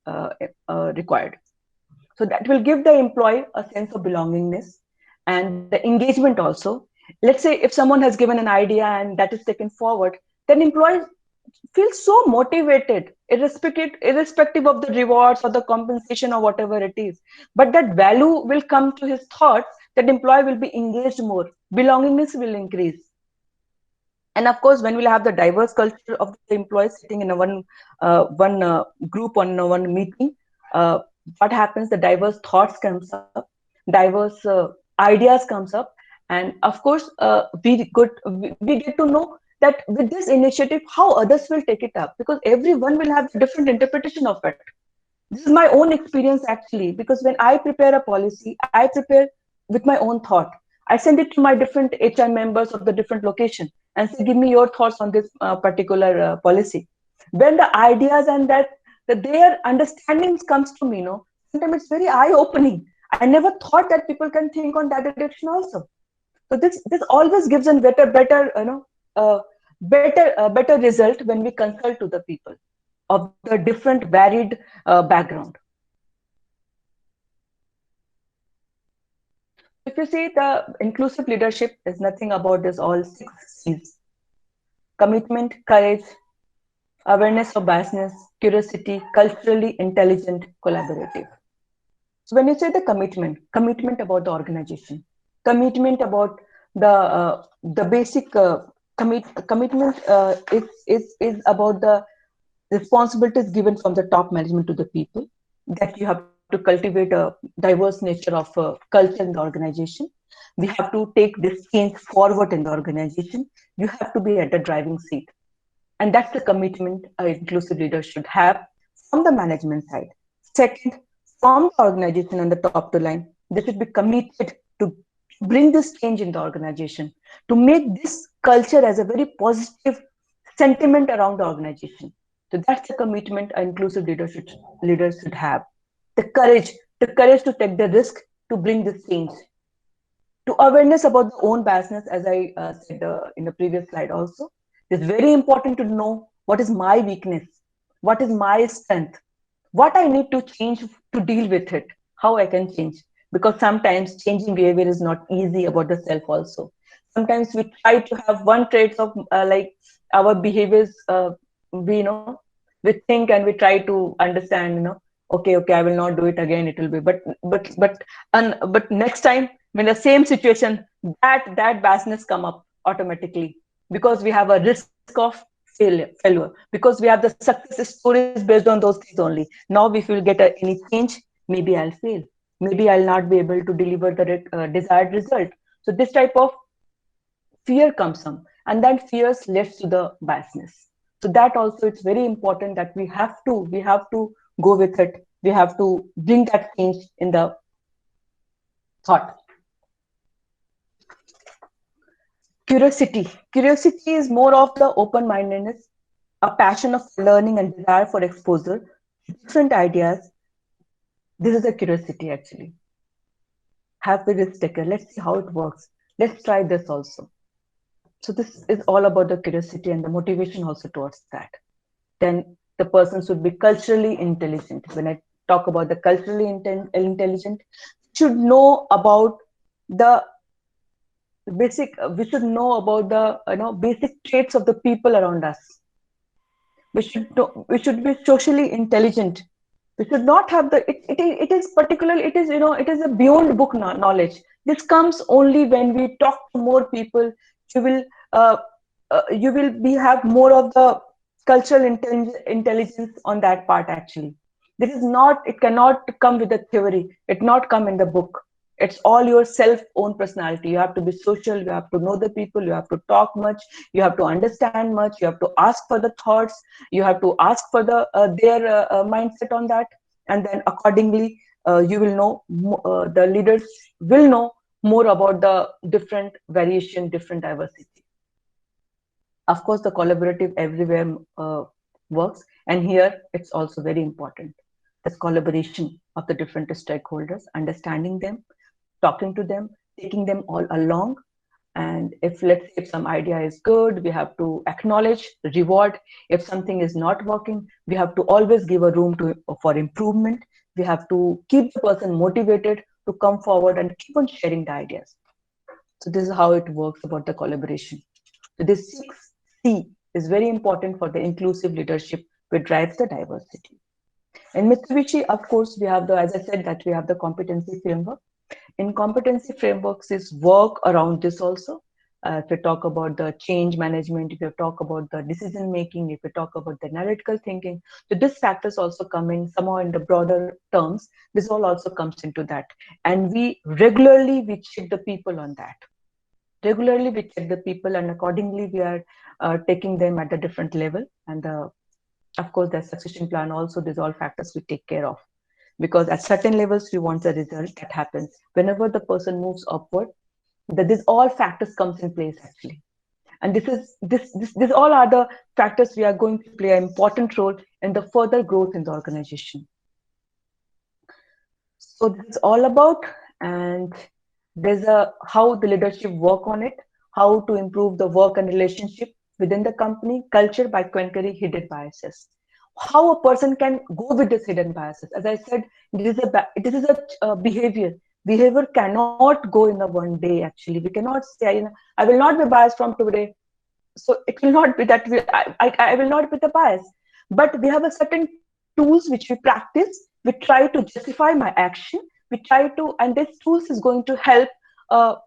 So that will give the employee a sense of belongingness and the engagement also. Let's say if someone has given an idea and that is taken forward, then employees feel so motivated, irrespective of the rewards or the compensation or whatever it is. But that value will come to his thoughts, that employee will be engaged more, belongingness will increase. And of course, when we'll have the diverse culture of the employees sitting in one group on one meeting, what happens? The diverse thoughts comes up, diverse ideas comes up, and of course, we get to know that with this initiative, how others will take it up, because everyone will have a different interpretation of it. This is my own experience actually, because when I prepare a policy, I prepare with my own thought. I send it to my different HR members of the different location and say, give me your thoughts on this particular policy. When the ideas and that their understandings comes to me, sometimes it's very eye-opening. I never thought that people can think on that direction also. So this always gives a better result when we consult to the people of the different varied background. If you see, the inclusive leadership is nothing about this all 6 C's: commitment, courage, awareness of biasness, curiosity, culturally intelligent, collaborative. So when you say the commitment about the organization, commitment about the basic commitment is about the responsibilities given from the top management to the people, that you have to cultivate a diverse nature of culture in the organization. We have to take this change forward in the organization. You have to be at the driving seat. And that's the commitment an inclusive leader should have from the management side. Second, from the organization and the top to line, they should be committed to bring this change in the organization, to make this culture as a very positive sentiment around the organization. So that's the commitment an inclusive leaders should have. The courage to take the risk to bring this change. To awareness about the own biasness, as I said in the previous slide also, it's very important to know what is my weakness, what is my strength, what I need to change to deal with it, how I can change. Because sometimes changing behavior is not easy about the self also. Sometimes we try to have one traits of like our behaviors, we think and we try to understand, okay, I will not do it again. It will be, but next time when the same situation, that biasness come up automatically, because we have a risk of failure, because we have the success stories based on those things only. Now if we'll get any change, maybe I'll fail, maybe I'll not be able to deliver the desired result. So this type of fear comes from, and then fears leads to the biasness. So that also, it's very important that we have to go with it. We have to bring that change in the thought. Curiosity is more of the open-mindedness, a passion of learning and desire for exposure to different ideas. This is a curiosity actually. Have the risk taker. Let's see how it works. Let's try this also. So this is all about the curiosity and the motivation also towards that. Then the person should be culturally intelligent. When I talk about the culturally intelligent, should know about the basic. We should know about the basic traits of the people around us. We should be socially intelligent. We should not have it is particularly, it is a beyond book knowledge. This comes only when we talk to more people. You will have more of the cultural intelligence on that part actually. This is not, it cannot come with a theory, it not come in the book. It's all your self own personality. You have to be social, you have to know the people, you have to talk much, you have to understand much, you have to ask for the thoughts, you have to ask for their mindset on that, and then accordingly you will know, the leaders will know more about the different variation, different diversity. Of course, the collaborative everywhere works, and here it's also very important. This collaboration of the different stakeholders, understanding them, talking to them, taking them all along. And if, let's say, if some idea is good, we have to acknowledge, reward. If something is not working, we have to always give a room for improvement. We have to keep the person motivated to come forward and keep on sharing the ideas. So this is how it works about the collaboration. So this 6C is very important for the inclusive leadership, which drives the diversity. In Mitsubishi, of course, we have as I said, that we have the competency framework. In competency frameworks is work around this also. If we talk about the change management, if we talk about the decision making, if we talk about the analytical thinking, so these factors also come in somehow in the broader terms. This all also comes into that, and we regularly check the people on that. Regularly we check the people, and accordingly we are taking them at a different level. And of course, the succession plan also, these all factors we take care of, because at certain levels we want the result that happens whenever the person moves upward, that this all factors comes in place actually. And this all are the factors we are going to play an important role in the further growth in the organization. So this is all about, and there's how the leadership work on it, how to improve the work and relationship within the company culture by conquering hidden biases. How a person can go with this hidden biases. As I said, this is a behavior. Behavior cannot go in a one day actually. We cannot say, I will not be biased from today. So it will not be that I will not be the bias. But we have a certain tools which we practice. We try to justify my action. We try to, and this tools is going to help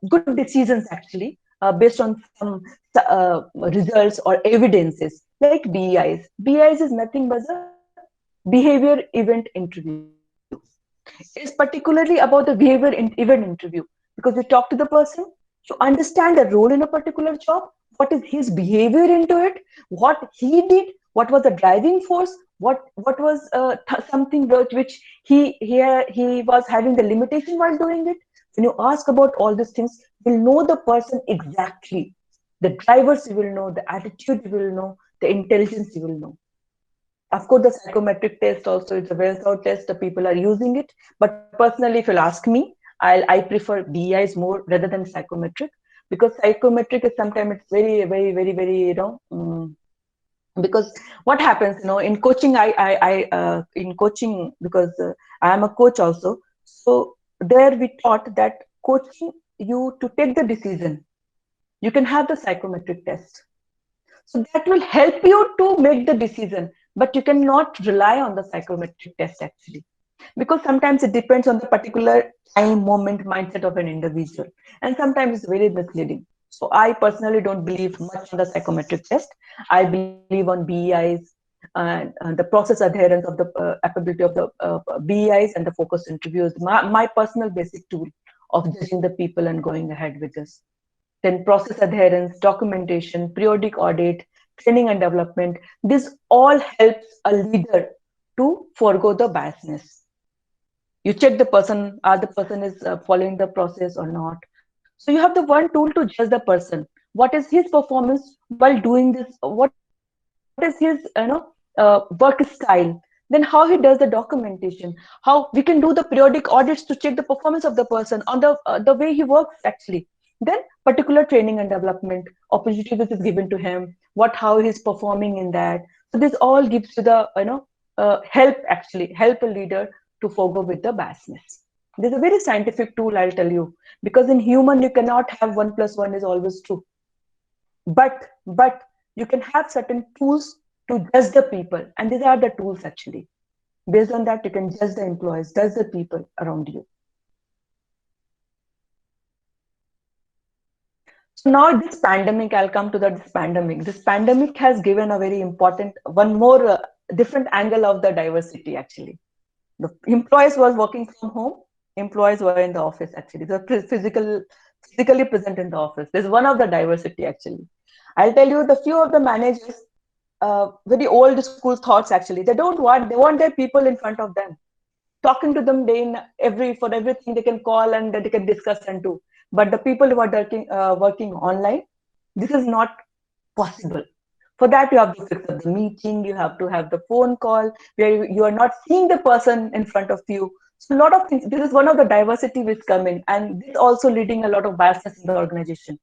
good decisions actually based on some results or evidences like BEIs. BEIs is nothing but a behavior event interview. It's particularly about the behavior event interview, because you talk to the person, you understand the role in a particular job, what is his behavior into it, what he did, what was the driving force, what was something which he was having the limitation while doing it. When you ask about all these things, you'll know the person exactly. The drivers you will know, the attitude you will know, the intelligence you will know. Of course, the psychometric test also, it's a well-thought test. The people are using it. But personally, if you'll ask me, I prefer BEIs more rather than psychometric, because psychometric is sometimes it's very, very, very, very, because what happens, in coaching, in coaching, because I am a coach also. So there we taught that coaching you to take the decision, you can have the psychometric test. So that will help you to make the decision, but you cannot rely on the psychometric test actually, because sometimes it depends on the particular time, moment, mindset of an individual, and sometimes it's very misleading. So I personally don't believe much on the psychometric test. I believe on BEIs and the process adherence of the applicability of the BEIs and the focus interviews. My personal basic tool of judging the people and going ahead with this. Then process adherence, documentation, periodic audit, training and development. This all helps a leader to forego the biasness. You check the person, are the person is following the process or not. So you have the one tool to judge the person. What is his performance while doing this? What is his work style? Then how he does the documentation? How we can do the periodic audits to check the performance of the person on the way he works actually. Then particular training and development opportunity which is given to him. What how he's performing in that. So this all gives you the help a leader to forego with the biasness. There's a very scientific tool, I'll tell you, because in human you cannot have 1 + 1 is always true. But you can have certain tools to judge the people, and these are the tools actually. Based on that, you can judge the employees, judge the people around you. So now this pandemic, I'll come to this pandemic. This pandemic has given a very important, one more different angle of the diversity actually. The employees was working from home, employees were in the office actually. They're physically present in the office. There's one of the diversity actually. I'll tell you the few of the managers, very old school thoughts actually. They want their people in front of them, talking to them day in for everything they can call and they can discuss and do. But the people who are working online, this is not possible. For that, you have to fix up the meeting, you have to have the phone call where you are not seeing the person in front of you. So a lot of things, this is one of the diversity which come in, and this also leading a lot of biasness in the organization.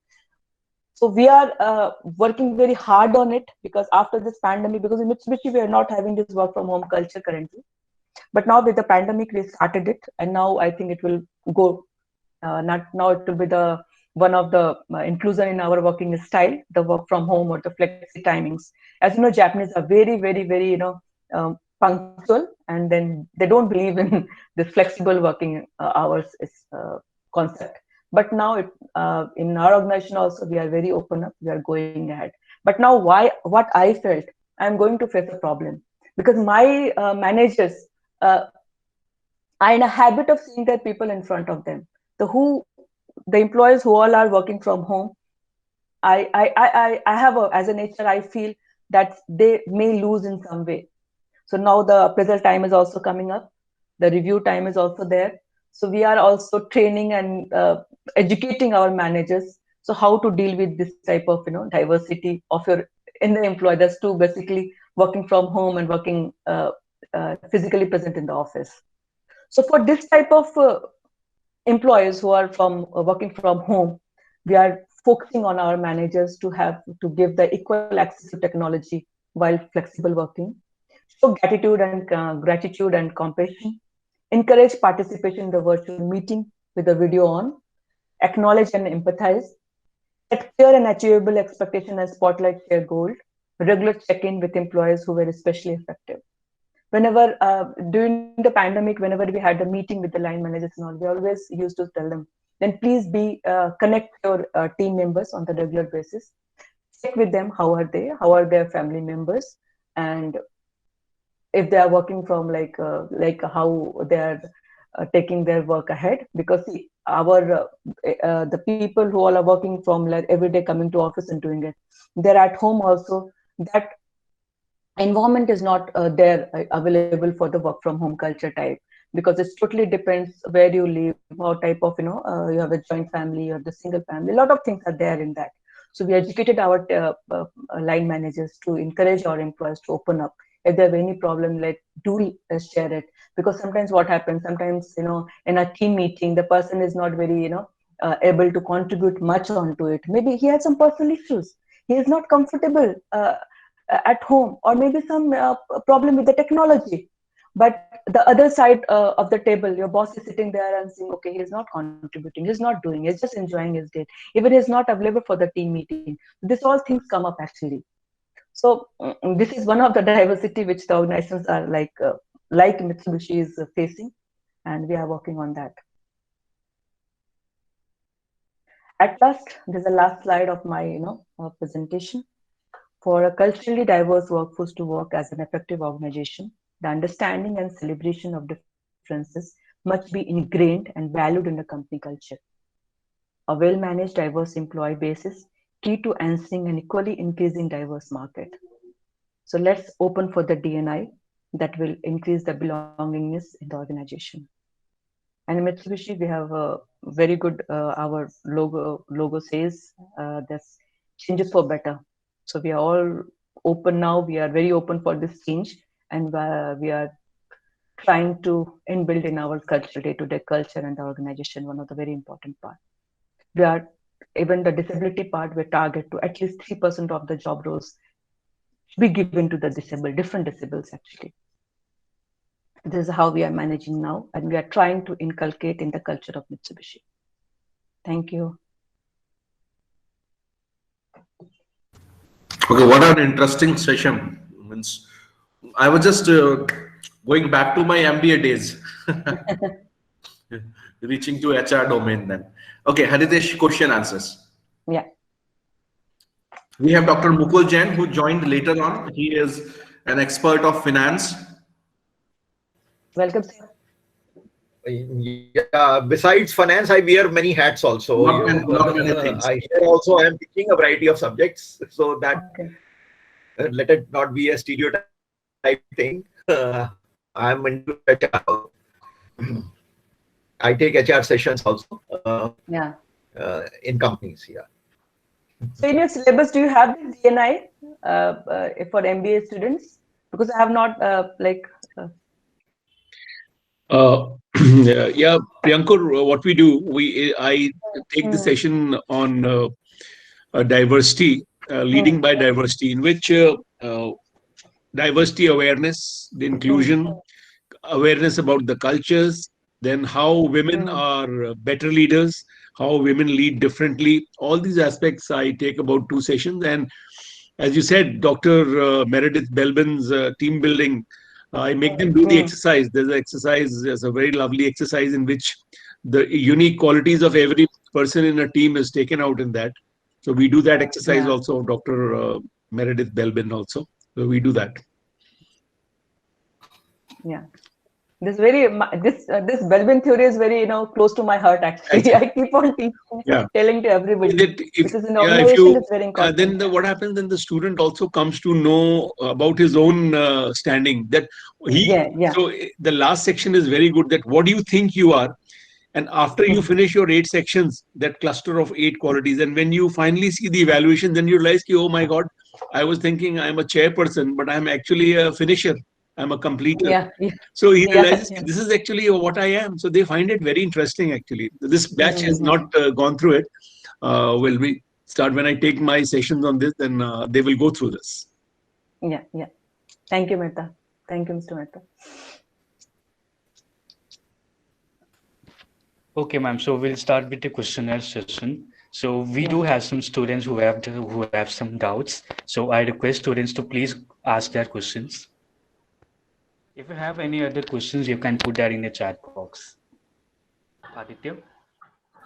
So we are working very hard on it, because after this pandemic, because in Mitsubishi, we are not having this work from home culture currently. But now with the pandemic, we started it, and now I think it will go. Not now it will be the one of the inclusion in our working style, the work from home or the flexi timings. As you know, Japanese are very, very, very punctual, and then they don't believe in this flexible working hours is concept. But now in our organization also, we are very open up. We are going ahead. But now, what I felt, I'm going to face a problem, because my managers are in a habit of seeing their people in front of them. The employees who all are working from home, I have as an HR, I feel that they may lose in some way. So now the appraisal time is also coming up. The review time is also there. So we are also training and educating our managers. So how to deal with this type of diversity of in the employee. That's two, basically working from home and working physically present in the office. So for this type of employees who are working from home, we are focusing on our managers to give the equal access to technology while flexible working. Show gratitude and compassion. Encourage participation in the virtual meeting with the video on. Acknowledge and empathize. Set clear and achievable expectation and spotlight share goal. Regular check-in with employees who were especially effective. Whenever during the pandemic, whenever we had a meeting with the line managers and all, we always used to tell them, then please connect your team members on the regular basis. Check with them, how are their family members, and if they are working from like how they are taking their work ahead. Because see, the people who all are working from like every day coming to office and doing it, they're at home also. That environment is not there available for the work from home culture type, because it totally depends where you live, what type of you have a joint family or the single family. A lot of things are there in that. So we educated our line managers to encourage our employees to open up. If they have any problem, do share it. Because sometimes what happens, sometimes in a team meeting, the person is not very able to contribute much onto it. Maybe he has some personal issues. He is not comfortable at home, or maybe some problem with the technology. But the other side of the table, your boss is sitting there and saying, okay, he's not contributing, he's not doing, he's just enjoying his day. Even he's not available for the team meeting. This all things come up actually. So this is one of the diversity which the organizations are like Mitsubishi is facing, and we are working on that. At last, there's the last slide of my presentation. For a culturally diverse workforce to work as an effective organization, the understanding and celebration of differences must be ingrained and valued in the company culture. A well-managed diverse employee base is key to answering an equally increasing diverse market. So let's open for the D&I that will increase the belongingness in the organization. And in Mitsubishi, we have a very good, our logo says that's changes for better. So we are all open now. We are very open for this change, and we are trying to inbuild in our culture, day-to-day culture and the organization, one of the very important part. We are, even the disability part, we target to at least 3% of the job roles be given to the disabled, different disabled actually. This is how we are managing now, and we are trying to inculcate in the culture of Mitsubishi. Thank you. Okay, what an interesting session. Means I was just going back to my MBA days, reaching to HR domain then. Okay, Haritesh, question answers. Yeah. We have Dr. Mukul Jain, who joined later on. He is an expert of finance. Welcome, sir. Yeah, besides finance, I wear many hats also. Lot many things. I here also I am teaching a variety of subjects, so that let it not be a stereotype thing. I'm into HR. I take HR sessions also. In companies. Yeah. So in your syllabus, do you have the D&I for MBA students? Because I have not yeah, Priyankur, what we do, I take the session on diversity, leading by diversity, in which diversity awareness, the inclusion, awareness about the cultures, then how women are better leaders, how women lead differently. All these aspects I take about 2 sessions. And as you said, Dr. Meredith Belbin's team building, I make them do the exercise. There's an exercise, there's a very lovely exercise in which the unique qualities of every person in a team is taken out in that. So we do that exercise also, Dr. Meredith Belbin also. So we do that. Yeah. This Belbin theory is very close to my heart actually. I keep on teaching, telling to everybody. Because in organization it's very important. Then what happens? Then the student also comes to know about his own standing. That So the last section is very good. That what do you think you are? And after you finish your 8 sections, that cluster of 8 qualities, and when you finally see the evaluation, then you realize, oh my God, I was thinking I'm a chairperson, but I'm actually a finisher. I'm a completer. So he realizes this is actually what I am. So they find it very interesting actually. This batch has not gone through it. Will we start when I take my sessions on this, then they will go through this. Yeah. Thank you, Mehta. Thank you, Mr. Mehta. Okay, ma'am. So we'll start with the questionnaire session. So we do have some students who have some doubts. So I request students to please ask their questions. If you have any other questions, you can put that in the chat box. Aditya?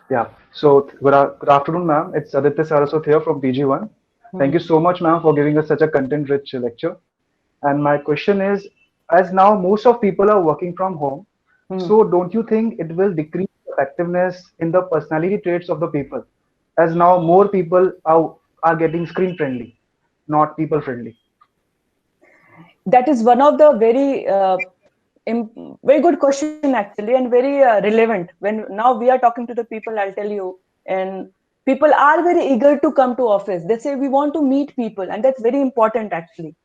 Yeah. So good afternoon, ma'am. It's Aditya Saraswat here from PG1. Thank you so much, ma'am, for giving us such a content-rich lecture. And my question is, as now most of people are working from home, so don't you think it will decrease effectiveness in the personality traits of the people? As now more people are getting screen-friendly, not people-friendly. That is one of the very good question actually, and very relevant. When now we are talking to the people, I'll tell you, and people are very eager to come to office. They say we want to meet people, and that's very important actually.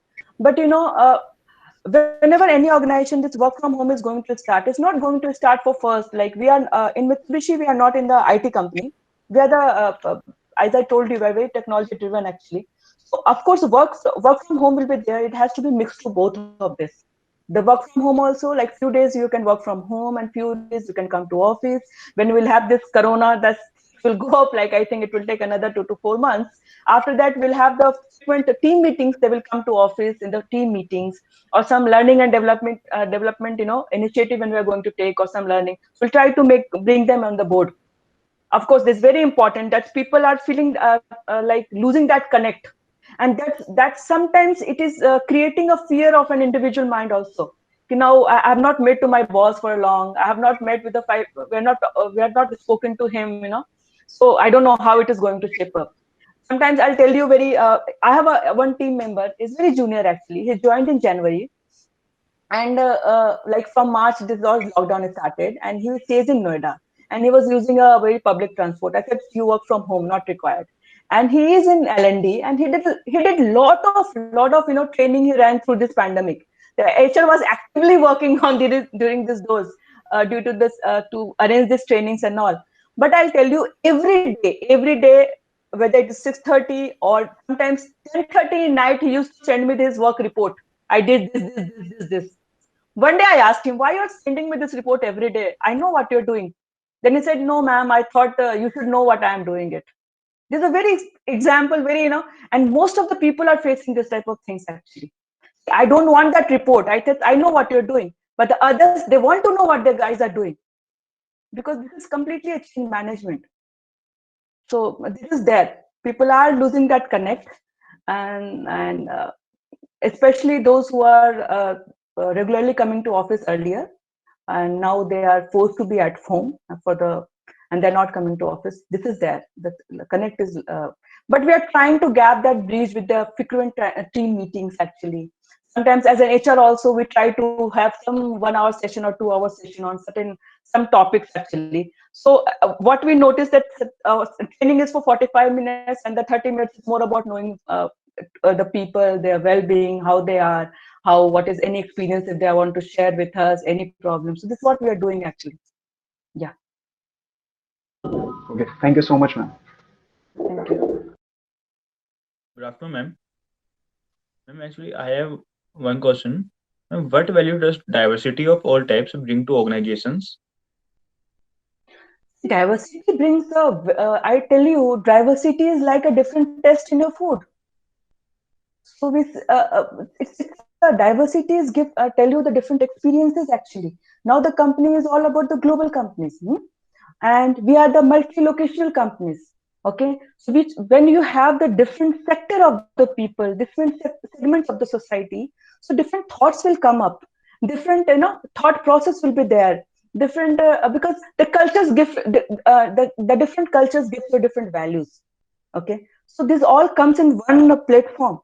But whenever any organization this work from home is going to start, it's not going to start for first. Like we are in Mitsubishi, we are not in the IT company. We are the as I told you, we are very technology driven actually. So of course, work from home will be there. It has to be mixed to both of this. The work from home also, like few days you can work from home and few days you can come to office. When we'll have this corona, that will go up. Like I think it will take another 2 to 4 months. After that, we'll have the frequent team meetings. They will come to office in the team meetings, or some learning and development initiative when we are going to take, or some learning. We'll try to bring them on the board. of course, this is very important that people are feeling like losing that connect, and that sometimes it is creating a fear of an individual mind also. Now I have not met to my boss for long. I have not met with the five. We have not spoken to him. So I don't know how it is going to shape up. Sometimes I'll tell you very. I have one team member is very junior actually. He joined in January, and like from March this all lockdown started, and he stays in Noida, and he was using a very public transport. I said you work from home, not required. And he is in L&D, and he did lot of training he ran through this pandemic. The HR was actively working on during this dose due to this to arrange these trainings and all. But I'll tell you, every day, whether it is 6:30 or sometimes 10:30 in night, he used to send me his work report. I did this. One day I asked him, why you're sending me this report every day? I know what you're doing. Then he said, no, ma'am, I thought you should know what I am doing it. This is a very example, and most of the people are facing this type of things actually. I don't want that report. I know what you're doing, but the others, they want to know what the guys are doing, because this is completely a change management. So this is there. People are losing that connect, and especially those who are regularly coming to office earlier, and now they are forced to be at home and they're not coming to office. This is there. The connect is, but we are trying to gap that bridge with the frequent team meetings actually. Sometimes as an HR also, we try to have some 1 hour session or 2 hour session on some topics actually. So what we noticed that training is for 45 minutes, and the 30 minutes is more about knowing the people, their well-being, how they are, what is any experience if they want to share with us, any problems. So this is what we are doing actually. Yeah. Okay, thank you so much, ma'am. Thank you. Good afternoon, ma'am. Ma'am, actually, I have one question. Ma'am, what value does diversity of all types bring to organizations? Diversity brings I tell you, diversity is like a different taste in your food. So it's diversity is tell you the different experiences actually. Now the company is all about the global companies, and we are the multi-locational companies. Okay, so when you have the different sector of the people, different segments of the society, so different thoughts will come up, different thought process will be there, different because the cultures give the different cultures give you different values. Okay, so this all comes in one platform,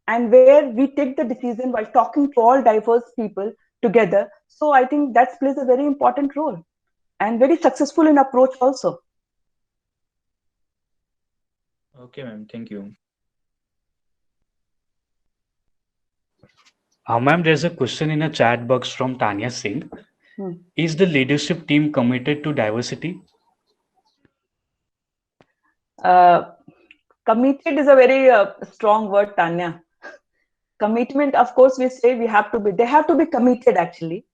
and where we take the decision while talking to all diverse people together. So I think that plays a very important role, and very successful in approach also. Okay, ma'am. Thank you. Ma'am, there's a question in a chat box from Tanya Singh. Is the leadership team committed to diversity? Committed is a very strong word, Tanya. Commitment, of course, we say they have to be committed actually.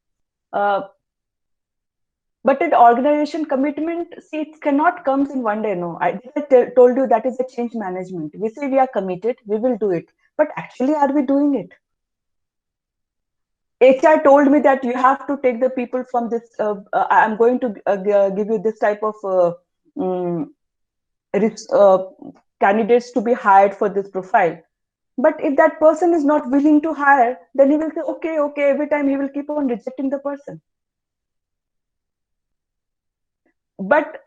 But in organization commitment, see, it cannot come in one day. No, I told you that is a change management. We say we are committed, we will do it. But actually, are we doing it? HR told me that you have to take the people from this. I'm going to give you this type of candidates to be hired for this profile. But if that person is not willing to hire, then he will say, okay, every time he will keep on rejecting the person. But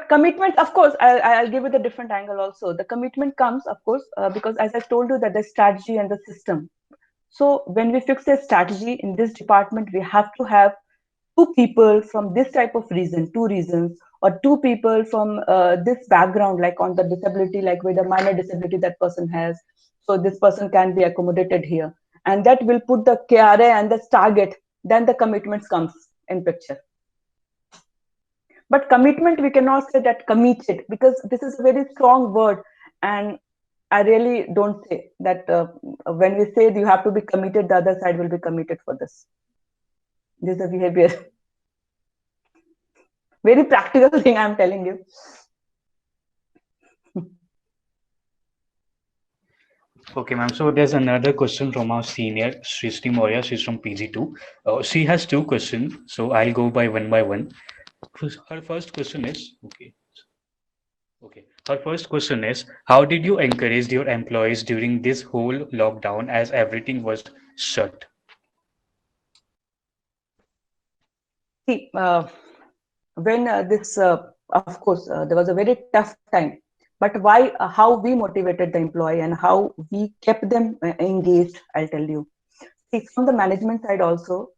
commitment, of course, I'll give it a different angle also. The commitment comes, of course, because as I told you that the strategy and the system. So when we fix a strategy in this department, we have to have 2 people from this type of reason, 2 reasons, or 2 people from this background, like on the disability, like with a minor disability that person has. So this person can be accommodated here. And that will put the KRA and the target, then the commitments comes in picture. But commitment, we cannot say that committed, because this is a very strong word. And I really don't say that when we say you have to be committed, the other side will be committed for this. This is a behavior. Very practical thing I'm telling you. Okay, ma'am. So there's another question from our senior, Srishti Moria. She's from PG2. She has 2 questions. So I'll go by one. Her first question is, okay. Okay. Our first question is, how did you encourage your employees during this whole lockdown as everything was shut? See, when of course, there was a very tough time. But why, how we motivated the employee and how we kept them engaged, I'll tell you. See, from the management side also,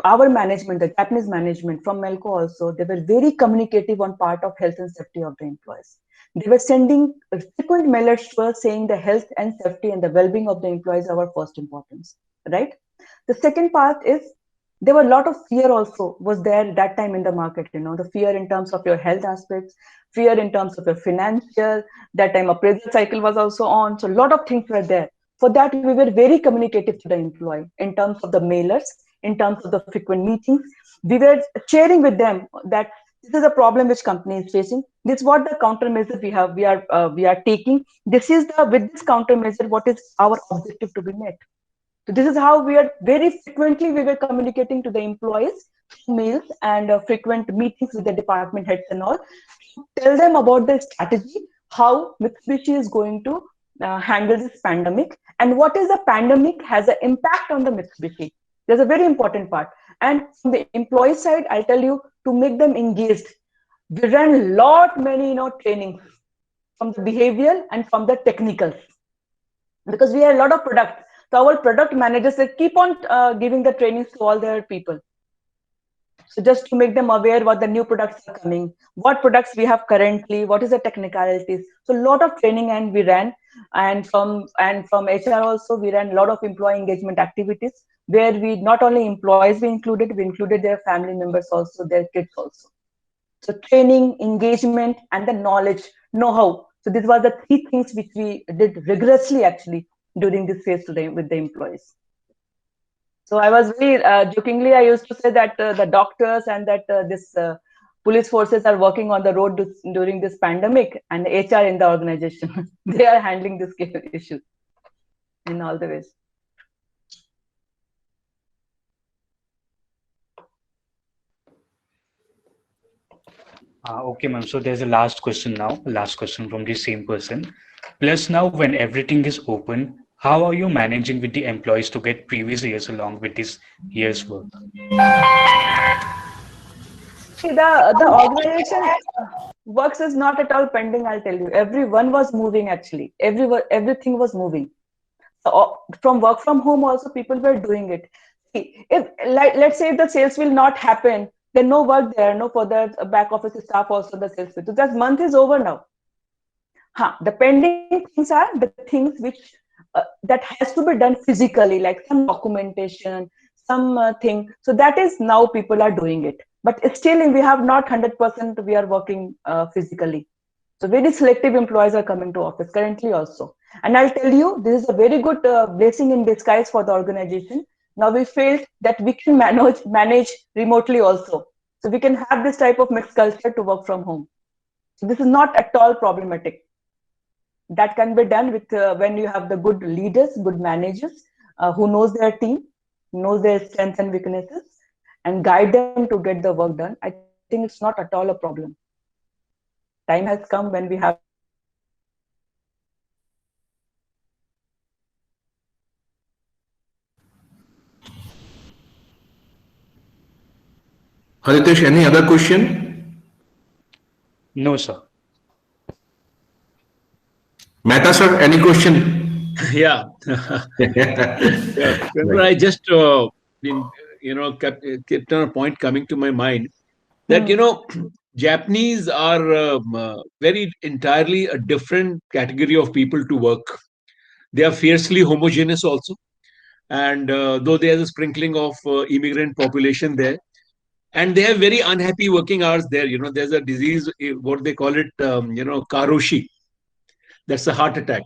our management, the Japanese management from Melco also, they were very communicative on part of health and safety of the employees. They were sending frequent mailers to us saying the health and safety and the well-being of the employees are our first importance, right? The second part is there were a lot of fear also was there that time in the market, the fear in terms of your health aspects, fear in terms of your financial, that time appraisal cycle was also on. So a lot of things were there. For that, we were very communicative to the employee in terms of the mailers, in terms of the frequent meetings. We were sharing with them that this is a problem which company is facing. This is what the countermeasure we are taking. This is with this countermeasure, what is our objective to be met. So this is how we are very frequently we were communicating to the employees, mails and frequent meetings with the department heads and all. Tell them about the strategy, how Mitsubishi is going to handle this pandemic, and what is the pandemic has an impact on the Mitsubishi. There's a very important part. And from the employee side, I'll tell you, to make them engaged, we ran a lot many trainings from the behavioral and from the technical, because we had a lot of product. So our product managers, they keep on giving the trainings to all their people. So just to make them aware what the new products are coming, what products we have currently, what is the technicalities. So a lot of training and we ran, and from HR also we ran a lot of employee engagement activities where we not only employees we included their family members also, their kids also. So training, engagement, and the knowledge, know-how. So these were the three things which we did rigorously actually during this phase today with the employees. So I was very jokingly, I used to say that the doctors and that this police forces are working on the road during this pandemic, and HR in the organization, they are handling this issue in all the ways. Okay, ma'am. So there's a last question now, last question from the same person. Plus now when everything is open, how are you managing with the employees to get previous years along with this year's work? See, the organization works is not at all pending, I'll tell you. Everyone was moving actually. Everything was moving. So from work from home also people were doing it. See, if let's say if the sales will not happen, then no work there, no further back office staff also the sales. So that month is over now. The pending things are the things which that has to be done physically, like some documentation, some thing. So that is now people are doing it. But still we have not 100% we are working physically. So very selective employees are coming to office currently also. And I'll tell you, this is a very good blessing in disguise for the organization. Now we felt that we can manage remotely also. So we can have this type of mixed culture to work from home. So this is not at all problematic. That can be done with when you have the good leaders, good managers who knows their team, knows their strengths and weaknesses, and guide them to get the work done. I think it's not at all a problem. Time has come when we have. Haritesh, any other question? No, sir. Mehta sir, any question? Yeah. Remember, I just kept on a point coming to my mind that Japanese are very entirely a different category of people to work. They are fiercely homogeneous also, and though there's a sprinkling of immigrant population there, and they have very unhappy working hours there. There's a disease, what they call it, karoshi. That's a heart attack.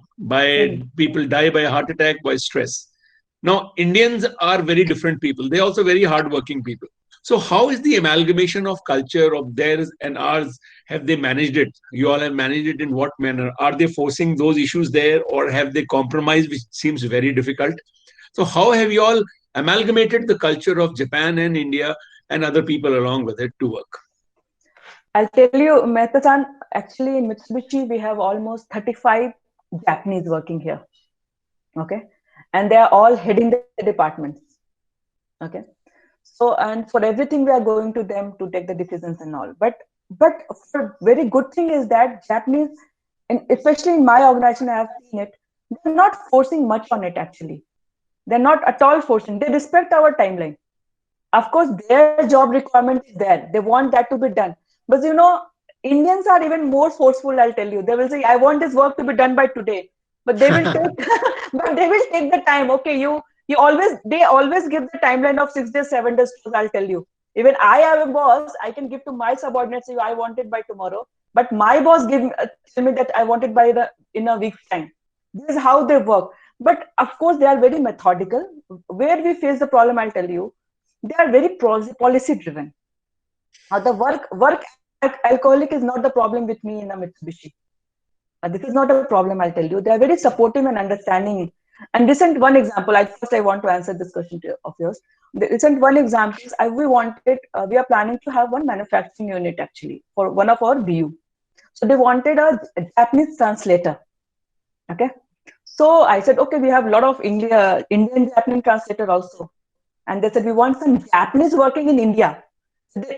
People die by a heart attack by stress. Now, Indians are very different people. They're also very hardworking people. So how is the amalgamation of culture of theirs and ours? Have they managed it? You all have managed it in what manner? Are they forcing those issues there, or have they compromised, which seems very difficult? So how have you all amalgamated the culture of Japan and India and other people along with it to work? I'll tell you, Mehta-san, actually in Mitsubishi, we have almost 35 Japanese working here. Okay. And they are all heading the departments. Okay. So, and for everything, we are going to them to take the decisions and all. But for very good thing is that Japanese, and especially in my organization, I have seen it, they're not forcing much on it actually. They're not at all forcing. They respect our timeline. Of course, their job requirement is there. They want that to be done. But you know, Indians are even more forceful, I'll tell you. They will say, I want this work to be done by today. But they will take but they will take the time. Okay, they always give the timeline of 6 days, 7 days, I'll tell you. Even I have a boss, I can give to my subordinates, I want it by tomorrow. But my boss tell me that I want it in a week's time. This is how they work. But of course, they are very methodical. Where we face the problem, I'll tell you, they are very policy driven. The work alcoholic is not the problem with me in a Mitsubishi. This is not a problem, I'll tell you. They are very supportive and understanding. And recent one example, I want to answer this question of yours. The recent one example is we are planning to have one manufacturing unit actually for one of our BU. So they wanted a Japanese translator. Okay. So I said, okay, we have a lot of Indian Japanese translator also. And they said, we want some Japanese working in India.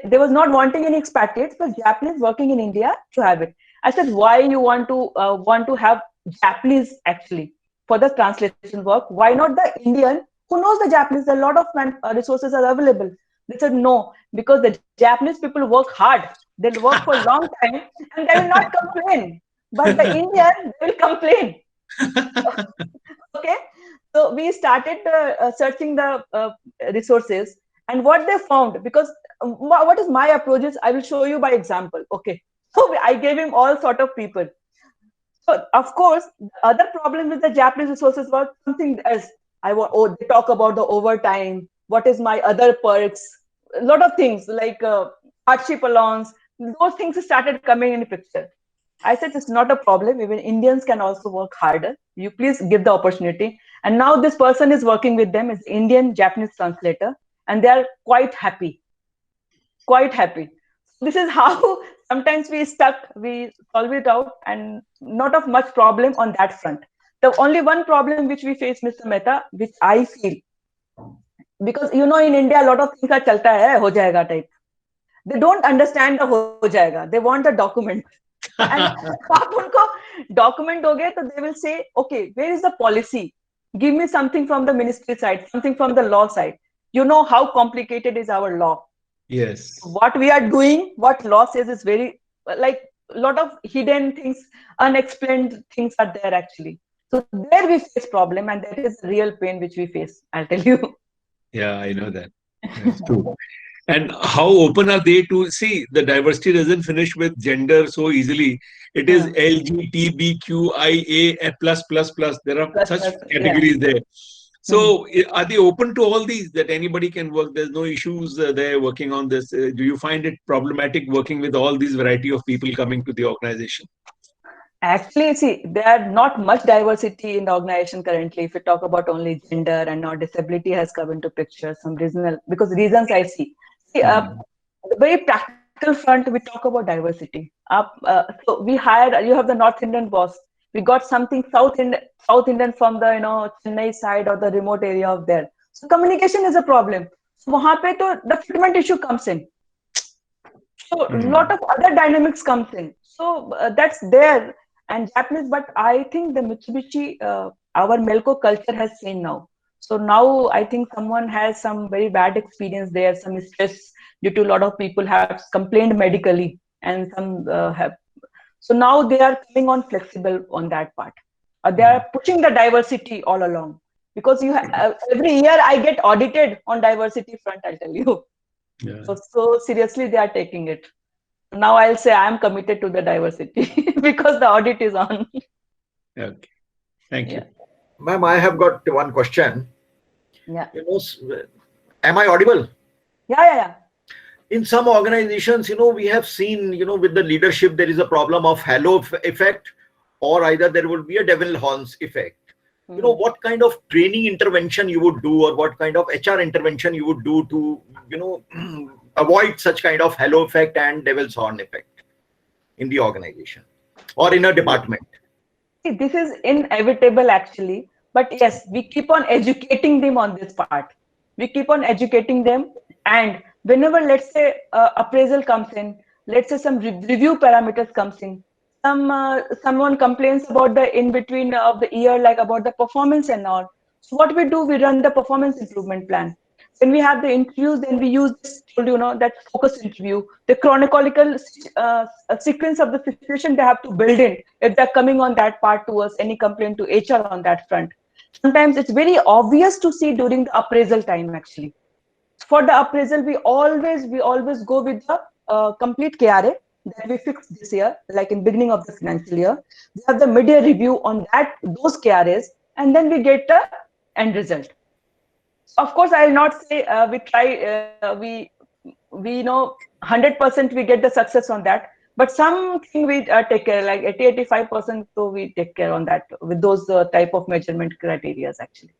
They was not wanting any expatriates, but Japanese working in India to have it. I said, why you want to have Japanese actually for the translation work? Why not the Indian who knows the Japanese? A lot of resources are available. They said, no, because the Japanese people work hard. They'll work for a long time and they will not complain. But the Indian will complain. Okay. So we started searching the resources, and what they found, because what is my approach is, I will show you by example. Okay. So I gave him all sort of people. So of course, the other problem with the Japanese resources was something else. They talk about the overtime. What is my other perks? A lot of things like hardship allowance. Those things started coming in the picture. I said, it's not a problem. Even Indians can also work harder. You please give the opportunity. And now this person is working with them as Indian Japanese translator, and they are quite happy. Quite happy. This is how sometimes we solve it out, and not of much problem on that front. The only one problem which we face, Mr. Mehta, which I feel, because in India, a lot of things are chalta hai, ho jayega type. They don't understand the ho jayega. They want the document. And document doge, so they will say, okay, where is the policy? Give me something from the ministry side, something from the law side. You know how complicated is our law. Yes. What we are doing, what law says is very, like, a lot of hidden things, unexplained things are there actually. So there we face problem, and that is real pain which we face, I'll tell you. Yeah, I know that. That's true. And how open are they to see the diversity doesn't finish with gender so easily. It is LGBTQIA+++. There are such categories there. So are they open to all these, that anybody can work? There's no issues there working on this. Do you find it problematic working with all these variety of people coming to the organization? Actually, see, there are not much diversity in the organization currently. If we talk about only gender, and now disability has come into picture, some reasons I see. See, the very practical front, we talk about diversity. So we hired, you have the North Indian boss. We got something South Indian from the Chennai side or the remote area of there. So communication is a problem. So wahan pe to the fitment issue comes in. So a lot of other dynamics comes in. So that's there. And Japanese, but I think the Mitsubishi, our Melco culture has changed now. So now I think someone has some very bad experience there, some stress due to a lot of people have complained medically, and some have. So now they are coming on flexible on that part. They are pushing the diversity all along, because every year I get audited on diversity front, I'll tell you. Yeah. So seriously they are taking it. Now I'll say I am committed to the diversity because the audit is on. Okay. Thank you. Yeah. Ma'am, I have got one question. Yeah. Am I audible? Yeah. In some organizations, we have seen, with the leadership, there is a problem of halo effect, or either there will be a devil horns effect. What kind of training intervention you would do, or what kind of HR intervention you would do to, avoid such kind of halo effect and devil's horn effect in the organization or in a department? See, this is inevitable actually, but yes, we keep on educating them on this part. We keep on educating them, and whenever, let's say, appraisal comes in, let's say some review parameters comes in, someone complains about the in between of the year, like about the performance and all. So what we do, we run the performance improvement plan. When we have the interviews, then we use this, that focus interview, the chronological sequence of the situation they have to build in if they're coming on that part to us, any complaint to HR on that front. Sometimes it's very obvious to see during the appraisal time actually. For the appraisal, we always go with the complete KRA that we fixed this year, like in beginning of the financial year. We have the mid-year review on those KRAs, and then we get the end result. Of course, I will not say we know 100% we get the success on that, but something we take care, like 80-85%, so we take care on that with those type of measurement criteria actually.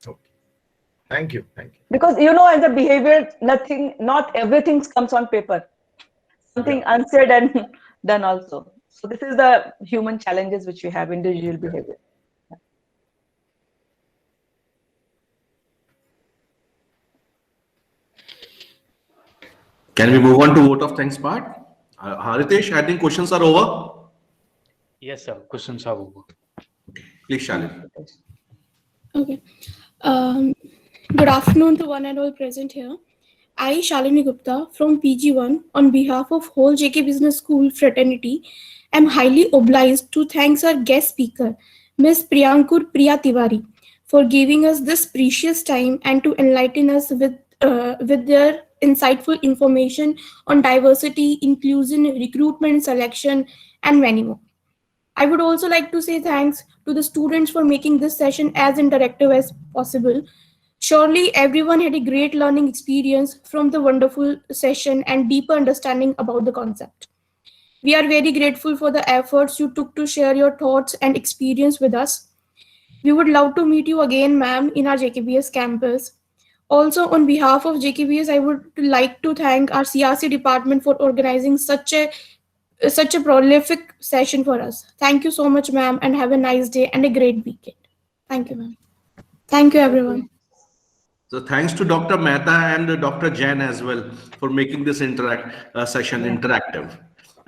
Okay. Thank you. Because in the behavior, not everything comes on paper. Something unsaid and done also. So this is the human challenges which we have in individual behavior. Can we move on to vote of thanks part? Haritesh, I think questions are over. Yes, sir. Questions are over. Okay. Please, Shalini. Okay. Good afternoon to one and all present here. I, Shalini Gupta from PG1, on behalf of whole JK Business School fraternity, am highly obliged to thank our guest speaker, Ms. Priyankur Priya Tiwari, for giving us this precious time and to enlighten us with their insightful information on diversity, inclusion, recruitment, selection, and many more. I would also like to say thanks to the students for making this session as interactive as possible. Surely everyone had a great learning experience from the wonderful session and deeper understanding about the concept. We are very grateful for the efforts you took to share your thoughts and experience with us. We would love to meet you again, ma'am, in our JKBS campus. Also, on behalf of JKBS, I would like to thank our CRC department for organizing such a prolific session for us. Thank you so much, ma'am, and have a nice day and a great weekend. Thank you, ma'am. Thank you, everyone. So thanks to Dr. Mehta and Dr. Jain as well for making this session interactive.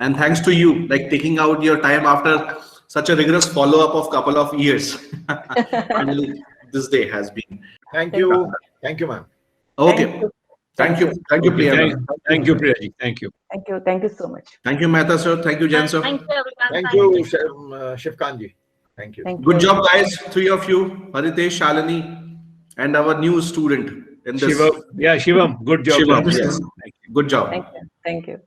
And thanks to you, like taking out your time after such a rigorous follow-up of couple of years. Finally, this day has been. Thank you. Thank you, ma'am. Okay. Thank you. Thank you, Priya. Thank you, Priyaji. Thank you. Thank you so much. Thank you, Mehta sir. Thank you, Jain sir. Thank you, everyone. Thank you, Shivkanji. Thank you. Good job, guys. Three of you, Haritesh, Shalini, and our new student in this. Shivam. Yeah, Shivam. Good job. Shivam, yes. Good job. Thank you.